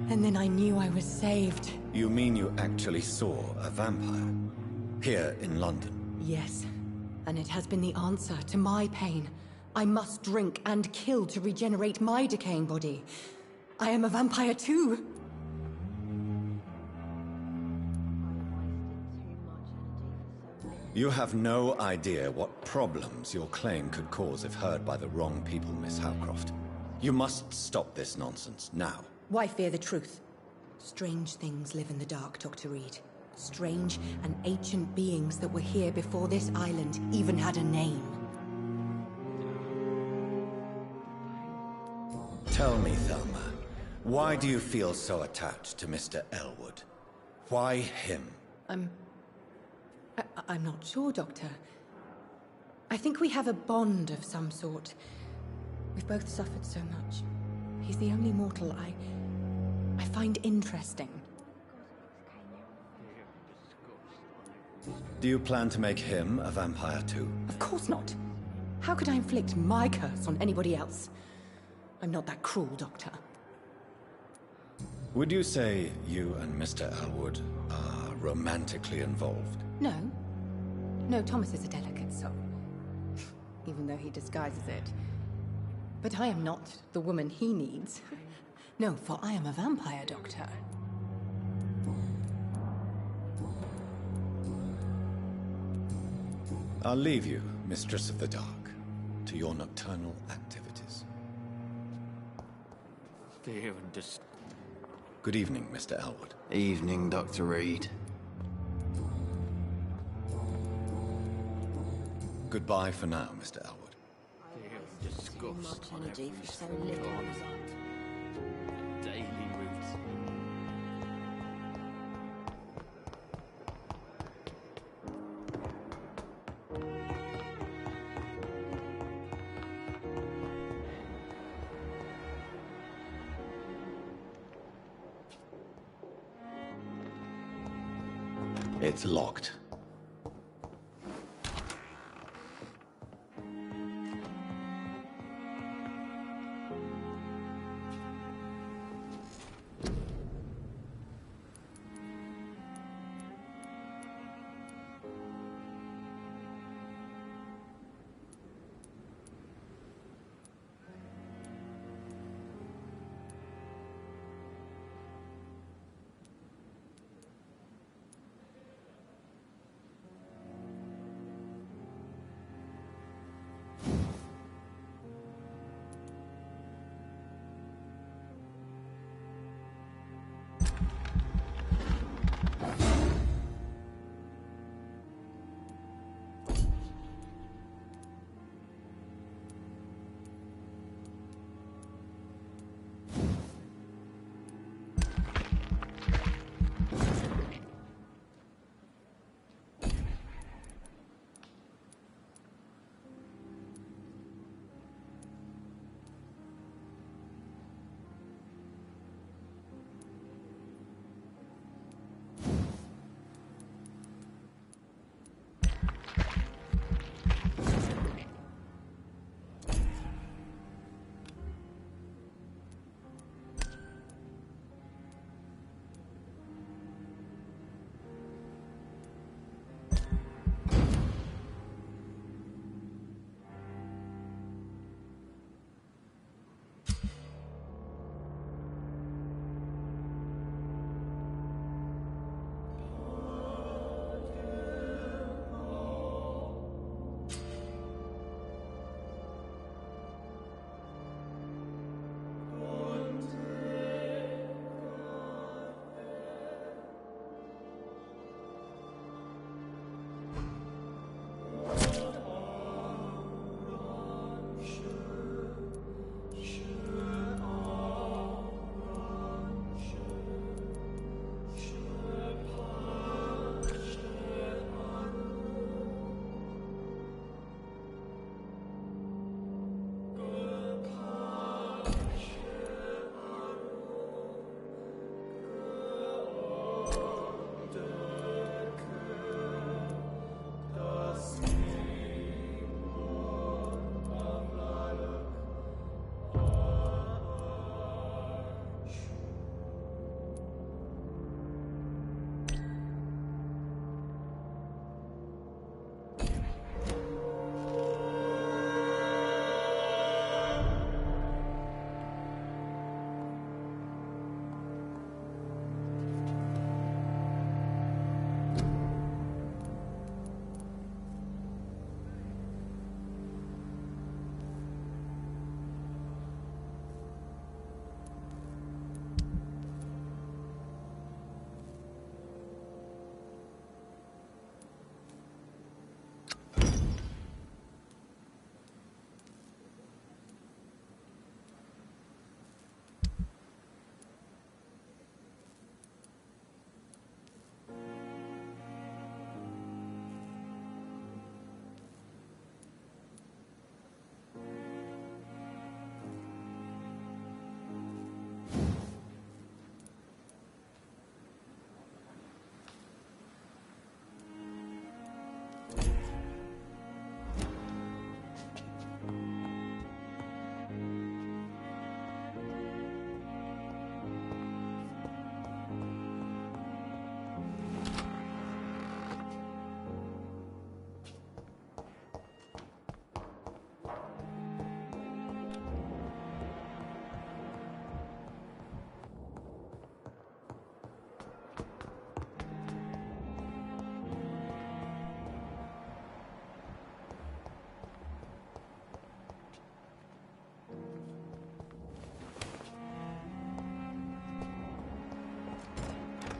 And then I knew I was saved. You mean you actually saw a vampire? Here in London? Yes. And it has been the answer to my pain. I must drink and kill to regenerate my decaying body. I am a vampire too. You have no idea what problems your claim could cause if heard by the wrong people, Miss Howcroft. You must stop this nonsense, now. Why fear the truth? Strange things live in the dark, Dr. Reed. Strange and ancient beings that were here before this island even had a name. Tell me, Thelma, why do you feel so attached to Mr. Elwood? Why him? I'm not sure, Doctor. I think we have a bond of some sort. We've both suffered so much. He's the only mortal I find interesting. Do you plan to make him a vampire too? Of course not. How could I inflict my curse on anybody else? I'm not that cruel, Doctor. Would you say you and Mr. Elwood are romantically involved? No. No, Thomas is a delicate soul. Even though he disguises it. But I am not the woman he needs. No, for I am a vampire, Doctor. I'll leave you, Mistress of the Dark, to your nocturnal activities. Good evening, Mr. Elwood. Evening, Dr. Reed. Goodbye for now, Mr. Elwood. Disgust. Energy for so little result. Daily routine. It's locked.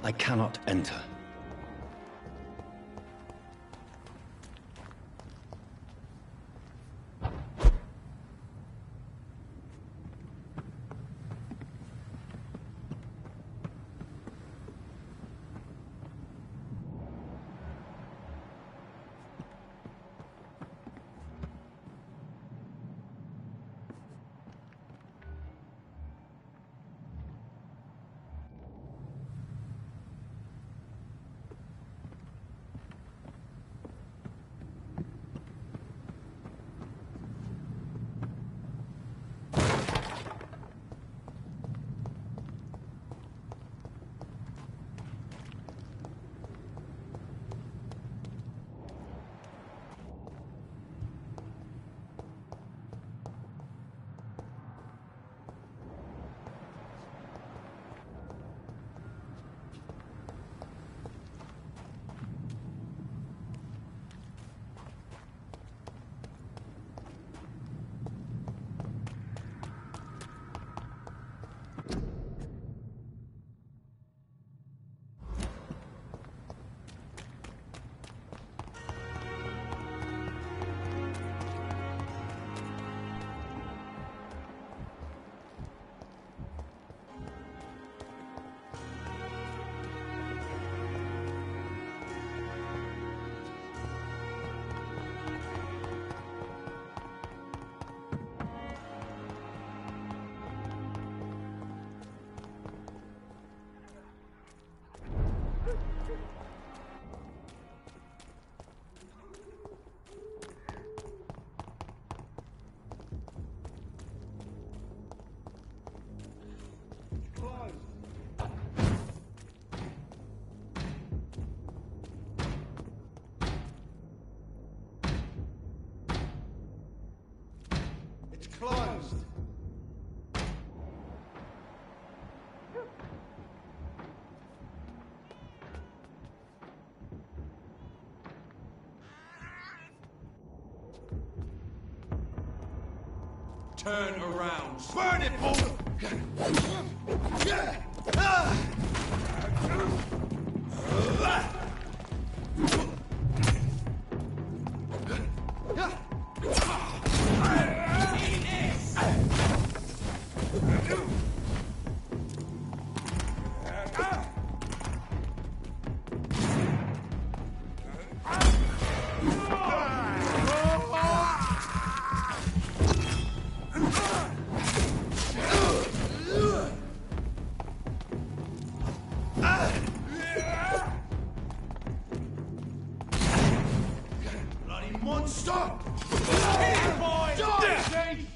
I cannot enter. Closed. Turn around. Burn it, fool! Monster! Here, boy! Die,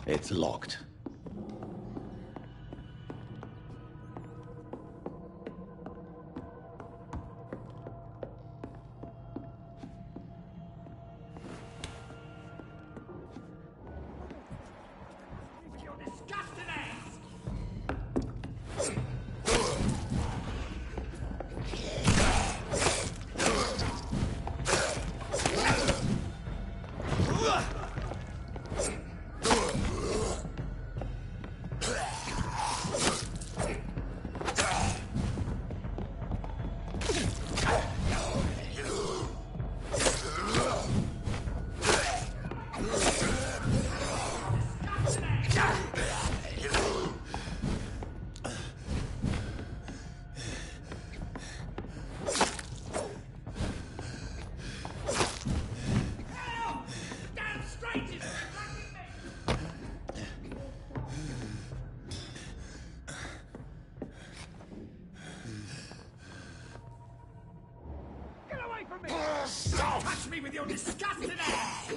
It's locked. Touch me with your disgusting ass!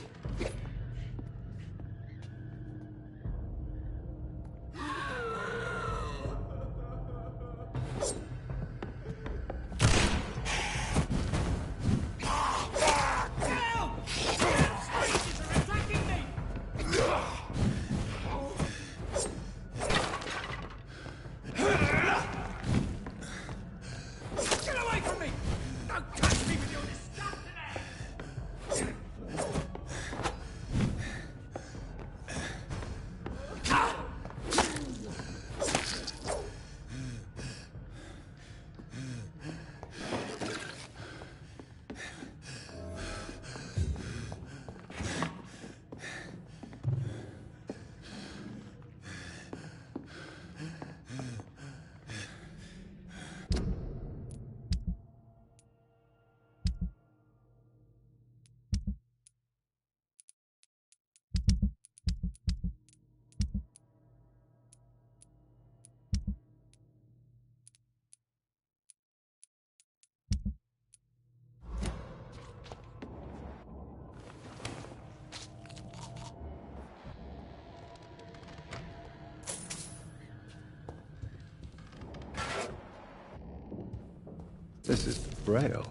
This is Braille.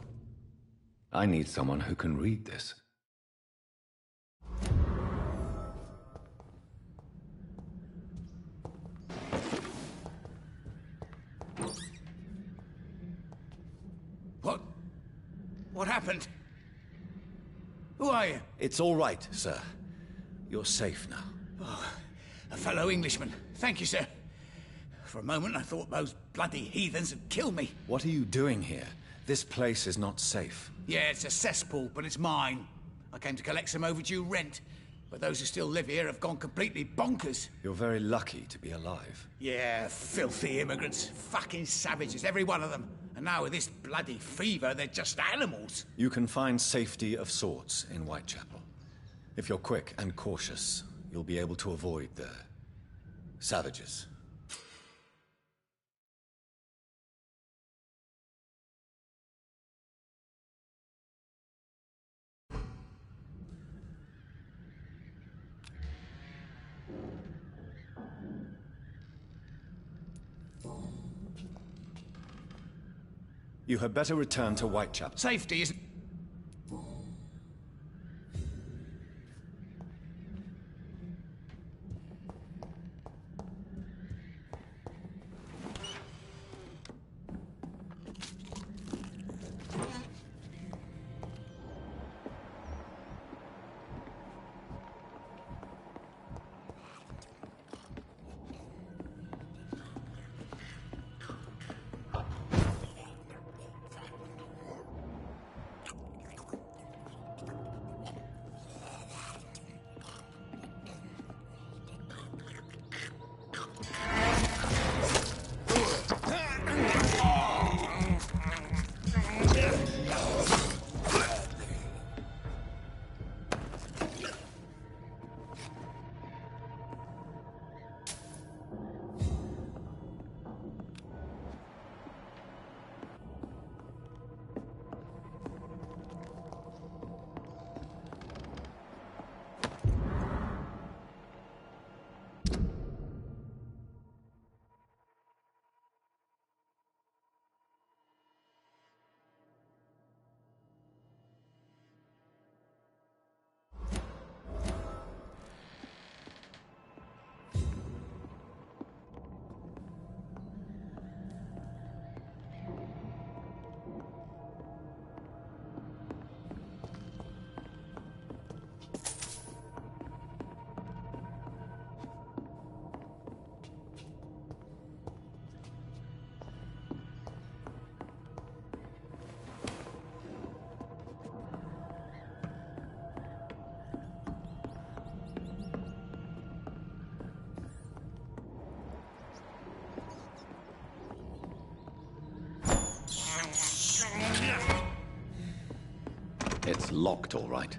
I need someone who can read this. What happened? Who are you? It's all right, sir. You're safe now. Oh, a fellow Englishman. Thank you, sir. For a moment, I thought those bloody heathens had killed me. What are you doing here? This place is not safe. Yeah, it's a cesspool, but it's mine. I came to collect some overdue rent, but those who still live here have gone completely bonkers. You're very lucky to be alive. Yeah, filthy immigrants. Fucking savages, every one of them. And now with this bloody fever, they're just animals. You can find safety of sorts in Whitechapel. If you're quick and cautious, you'll be able to avoid the savages. You had better return to Whitechapel. Safety isn't... locked, all right.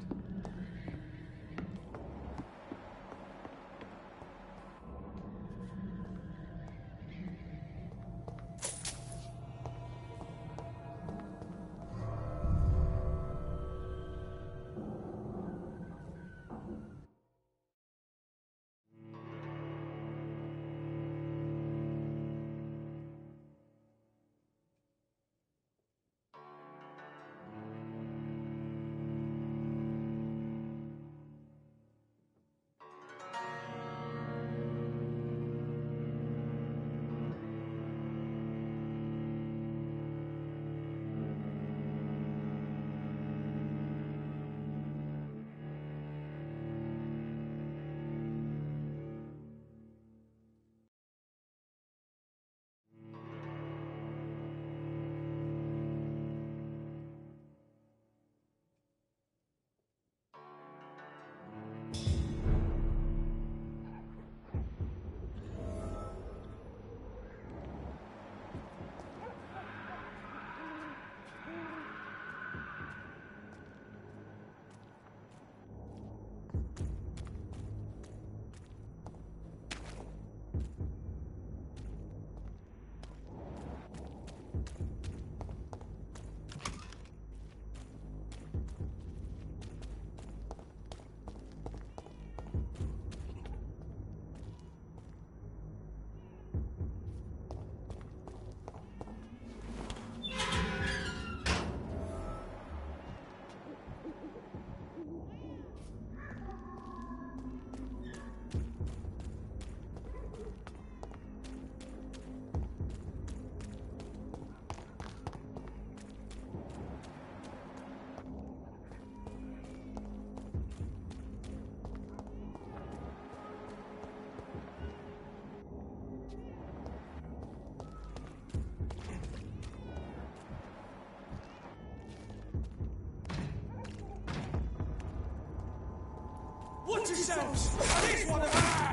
Watch yourselves! This one a man!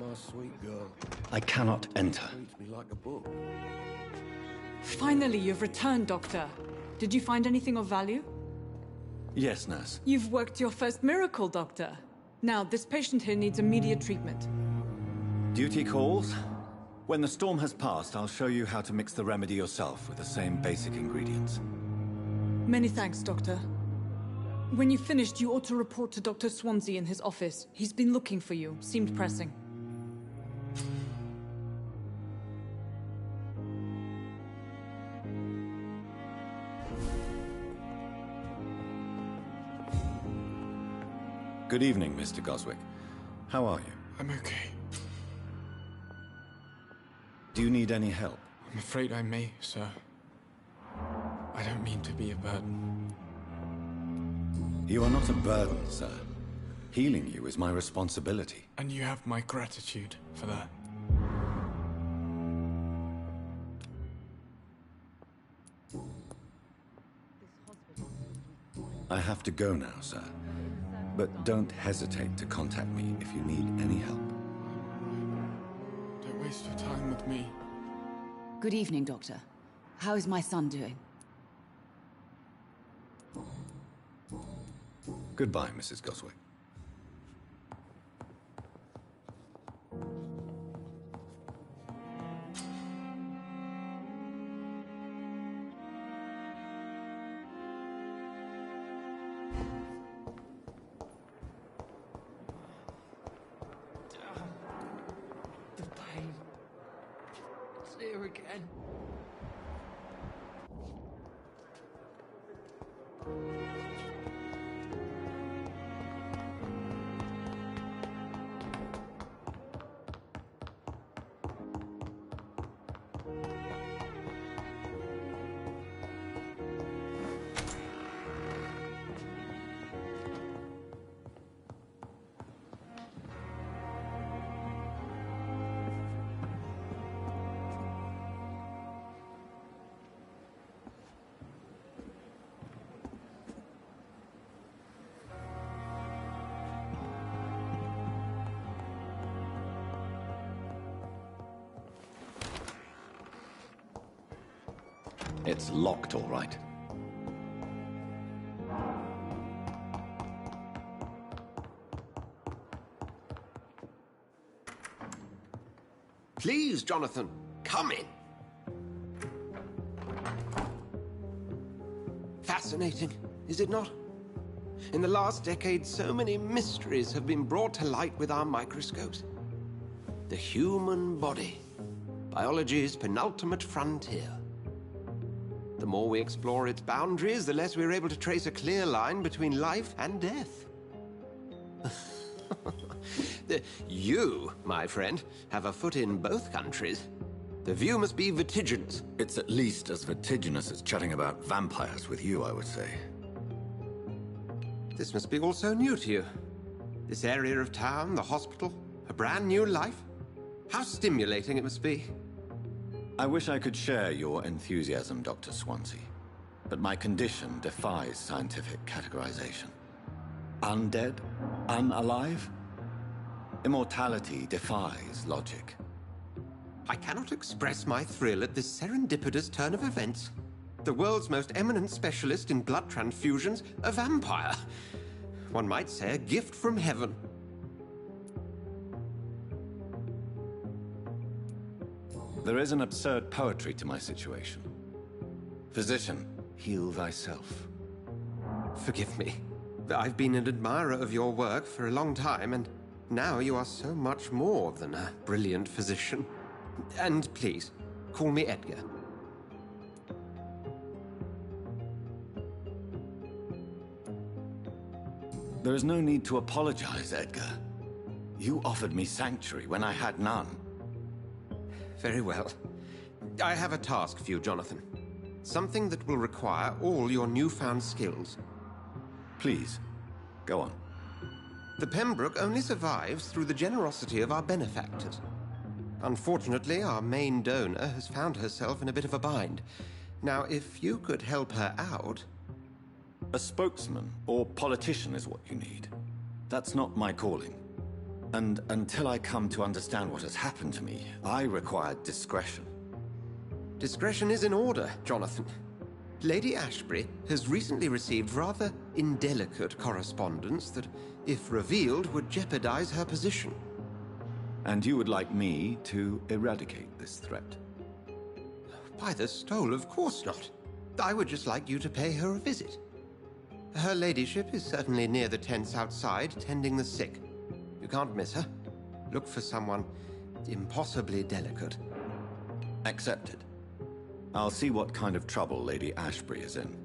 My sweet girl. I cannot enter. Treats me like a book. Finally, you've returned, Doctor. Did you find anything of value? Yes, nurse. You've worked your first miracle, Doctor. Now, this patient here needs immediate treatment. Duty calls. When the storm has passed, I'll show you how to mix the remedy yourself with the same basic ingredients. Many thanks, Doctor. When you've finished, you ought to report to Dr. Swansea in his office. He's been looking for you. Seemed pressing. Good evening, Mr. Goswick. How are you? I'm okay. Do you need any help? I'm afraid I may, sir. I don't mean to be a burden. You are not a burden, sir. Healing you is my responsibility. And you have my gratitude for that. I have to go now, sir. But don't hesitate to contact me if you need any help. Don't waste your time with me. Good evening, Doctor. How is my son doing? Goodbye, Mrs. Goswick. The pain. It's here again. It's locked, all right. Please, Jonathan, come in. Fascinating, is it not? In the last decade, so many mysteries have been brought to light with our microscopes. The human body, biology's penultimate frontier. The more we explore its boundaries, the less we're able to trace a clear line between life and death. You, my friend, have a foot in both countries. The view must be vertiginous. It's at least as vertiginous as chatting about vampires with you, I would say. This must be all so new to you. This area of town, the hospital, a brand new life. How stimulating it must be. I wish I could share your enthusiasm, Dr. Swansea, but my condition defies scientific categorization. Undead? Unalive? Immortality defies logic. I cannot express my thrill at this serendipitous turn of events. The world's most eminent specialist in blood transfusions, a vampire. One might say a gift from heaven. There is an absurd poetry to my situation. Physician, heal thyself. Forgive me. I've been an admirer of your work for a long time, and now you are so much more than a brilliant physician. And please, call me Edgar. There is no need to apologize, Edgar. You offered me sanctuary when I had none. Very well. I have a task for you, Jonathan. Something that will require all your newfound skills. Please, go on. The Pembroke only survives through the generosity of our benefactors. Unfortunately, our main donor has found herself in a bit of a bind. Now, if you could help her out... A spokesman or politician is what you need. That's not my calling. And until I come to understand what has happened to me, I require discretion. Discretion is in order, Jonathan. Lady Ashbury has recently received rather indelicate correspondence that, if revealed, would jeopardize her position. And you would like me to eradicate this threat? By the stole, of course not. I would just like you to pay her a visit. Her ladyship is certainly near the tents outside, tending the sick. You can't miss her. Look for someone impossibly delicate. Accepted. I'll see what kind of trouble Lady Ashbury is in.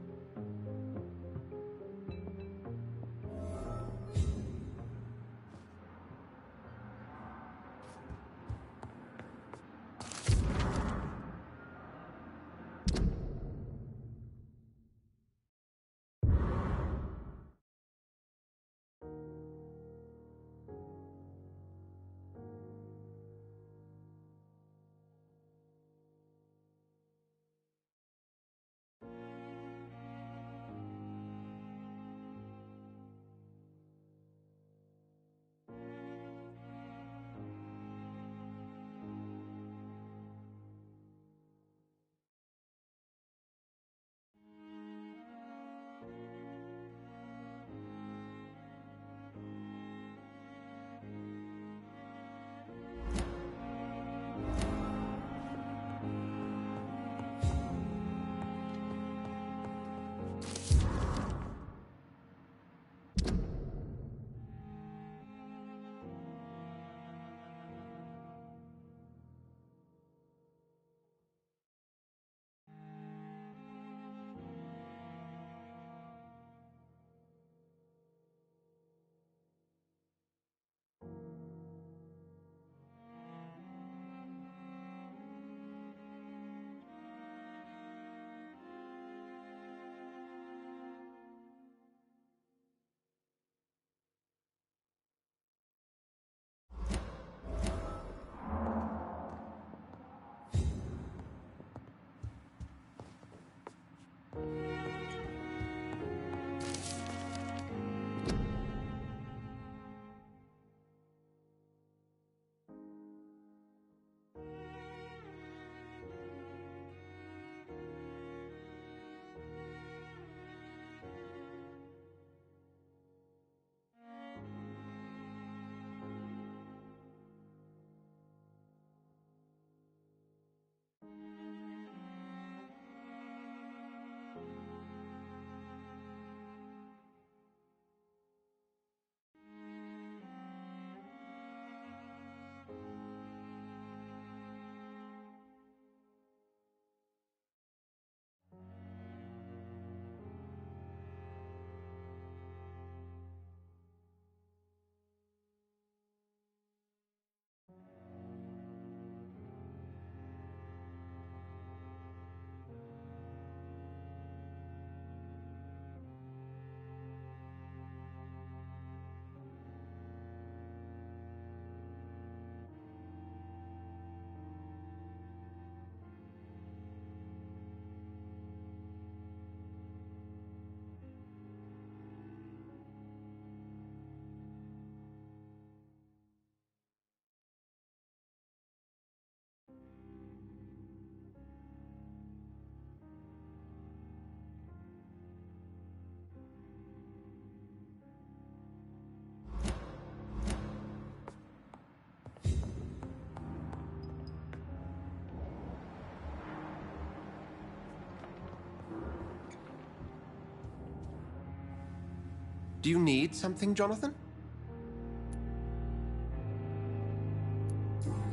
Do you need something, Jonathan?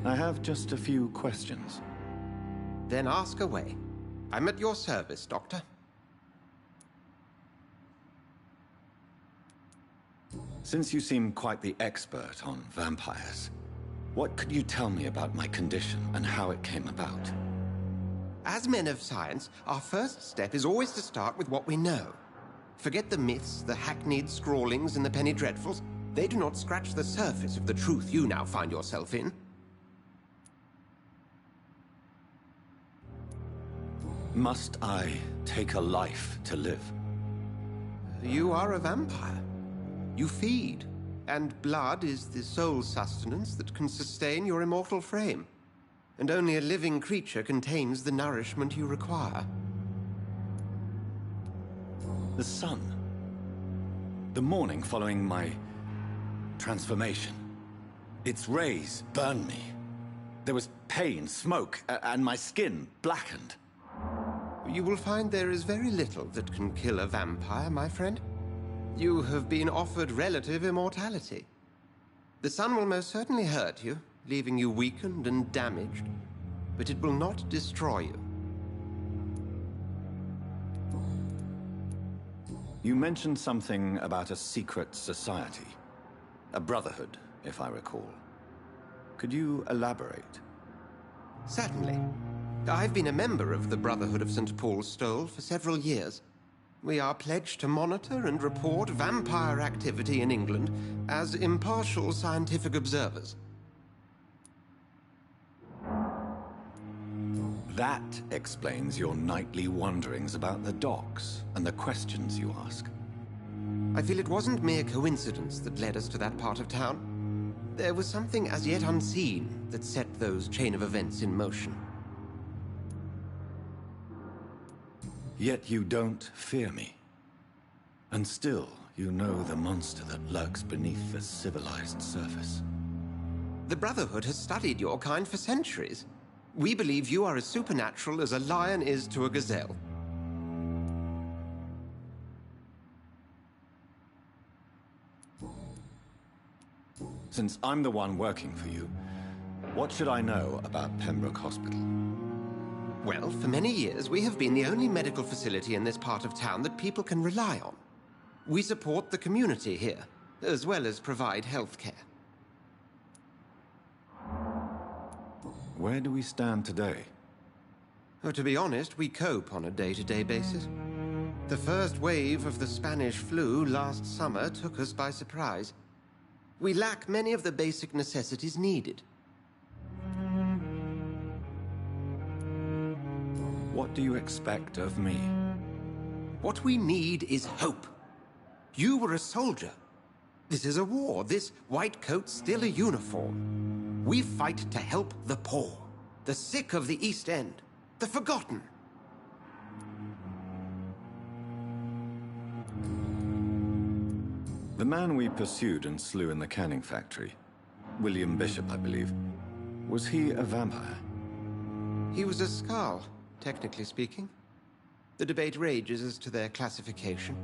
I have just a few questions. Then ask away. I'm at your service, Doctor. Since you seem quite the expert on vampires, what could you tell me about my condition and how it came about? As men of science, our first step is always to start with what we know. Forget the myths, the hackneyed scrawlings, and the penny dreadfuls. They do not scratch the surface of the truth you now find yourself in. Must I take a life to live? You are a vampire. You feed. And blood is the sole sustenance that can sustain your immortal frame. And only a living creature contains the nourishment you require. The sun. The morning following my transformation. Its rays burned me. There was pain, smoke, and my skin blackened. You will find there is very little that can kill a vampire, my friend. You have been offered relative immortality. The sun will most certainly hurt you, leaving you weakened and damaged, but it will not destroy you. You mentioned something about a secret society. A brotherhood, if I recall. Could you elaborate? Certainly. I've been a member of the Brotherhood of St. Paul's Stole for several years. We are pledged to monitor and report vampire activity in England as impartial scientific observers. That explains your nightly wanderings about the docks and the questions you ask. I feel it wasn't mere coincidence that led us to that part of town. There was something as yet unseen that set those chain of events in motion. Yet you don't fear me. And still, you know the monster that lurks beneath the civilized surface. The Brotherhood has studied your kind for centuries. We believe you are as supernatural as a lion is to a gazelle. Since I'm the one working for you, what should I know about Pembroke Hospital? Well, for many years, we have been the only medical facility in this part of town that people can rely on. We support the community here, as well as provide health care. Where do we stand today? Oh, to be honest, we cope on a day-to-day basis. The first wave of the Spanish flu last summer took us by surprise. We lack many of the basic necessities needed. What do you expect of me? What we need is hope. You were a soldier. This is a war. This white coat's still a uniform. We fight to help the poor, the sick of the East End, the forgotten. The man we pursued and slew in the canning factory, William Bishop, I believe, was he a vampire? He was a Skald, technically speaking. The debate rages as to their classification.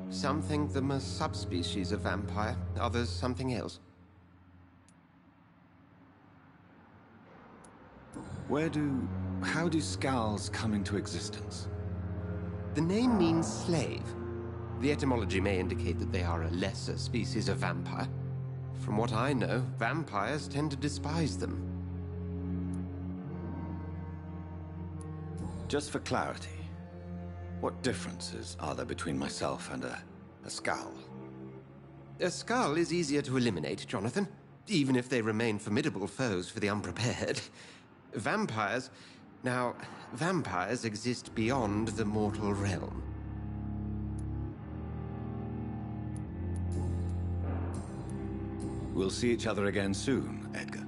Some think them a subspecies of vampire, others something else. How do Skalds come into existence? The name means slave. The etymology may indicate that they are a lesser species of vampire. From what I know, vampires tend to despise them. Just for clarity, what differences are there between myself and a Skald? A Skald is easier to eliminate, Jonathan, even if they remain formidable foes for the unprepared. Vampires... Now, vampires exist beyond the mortal realm. We'll see each other again soon, Edgar.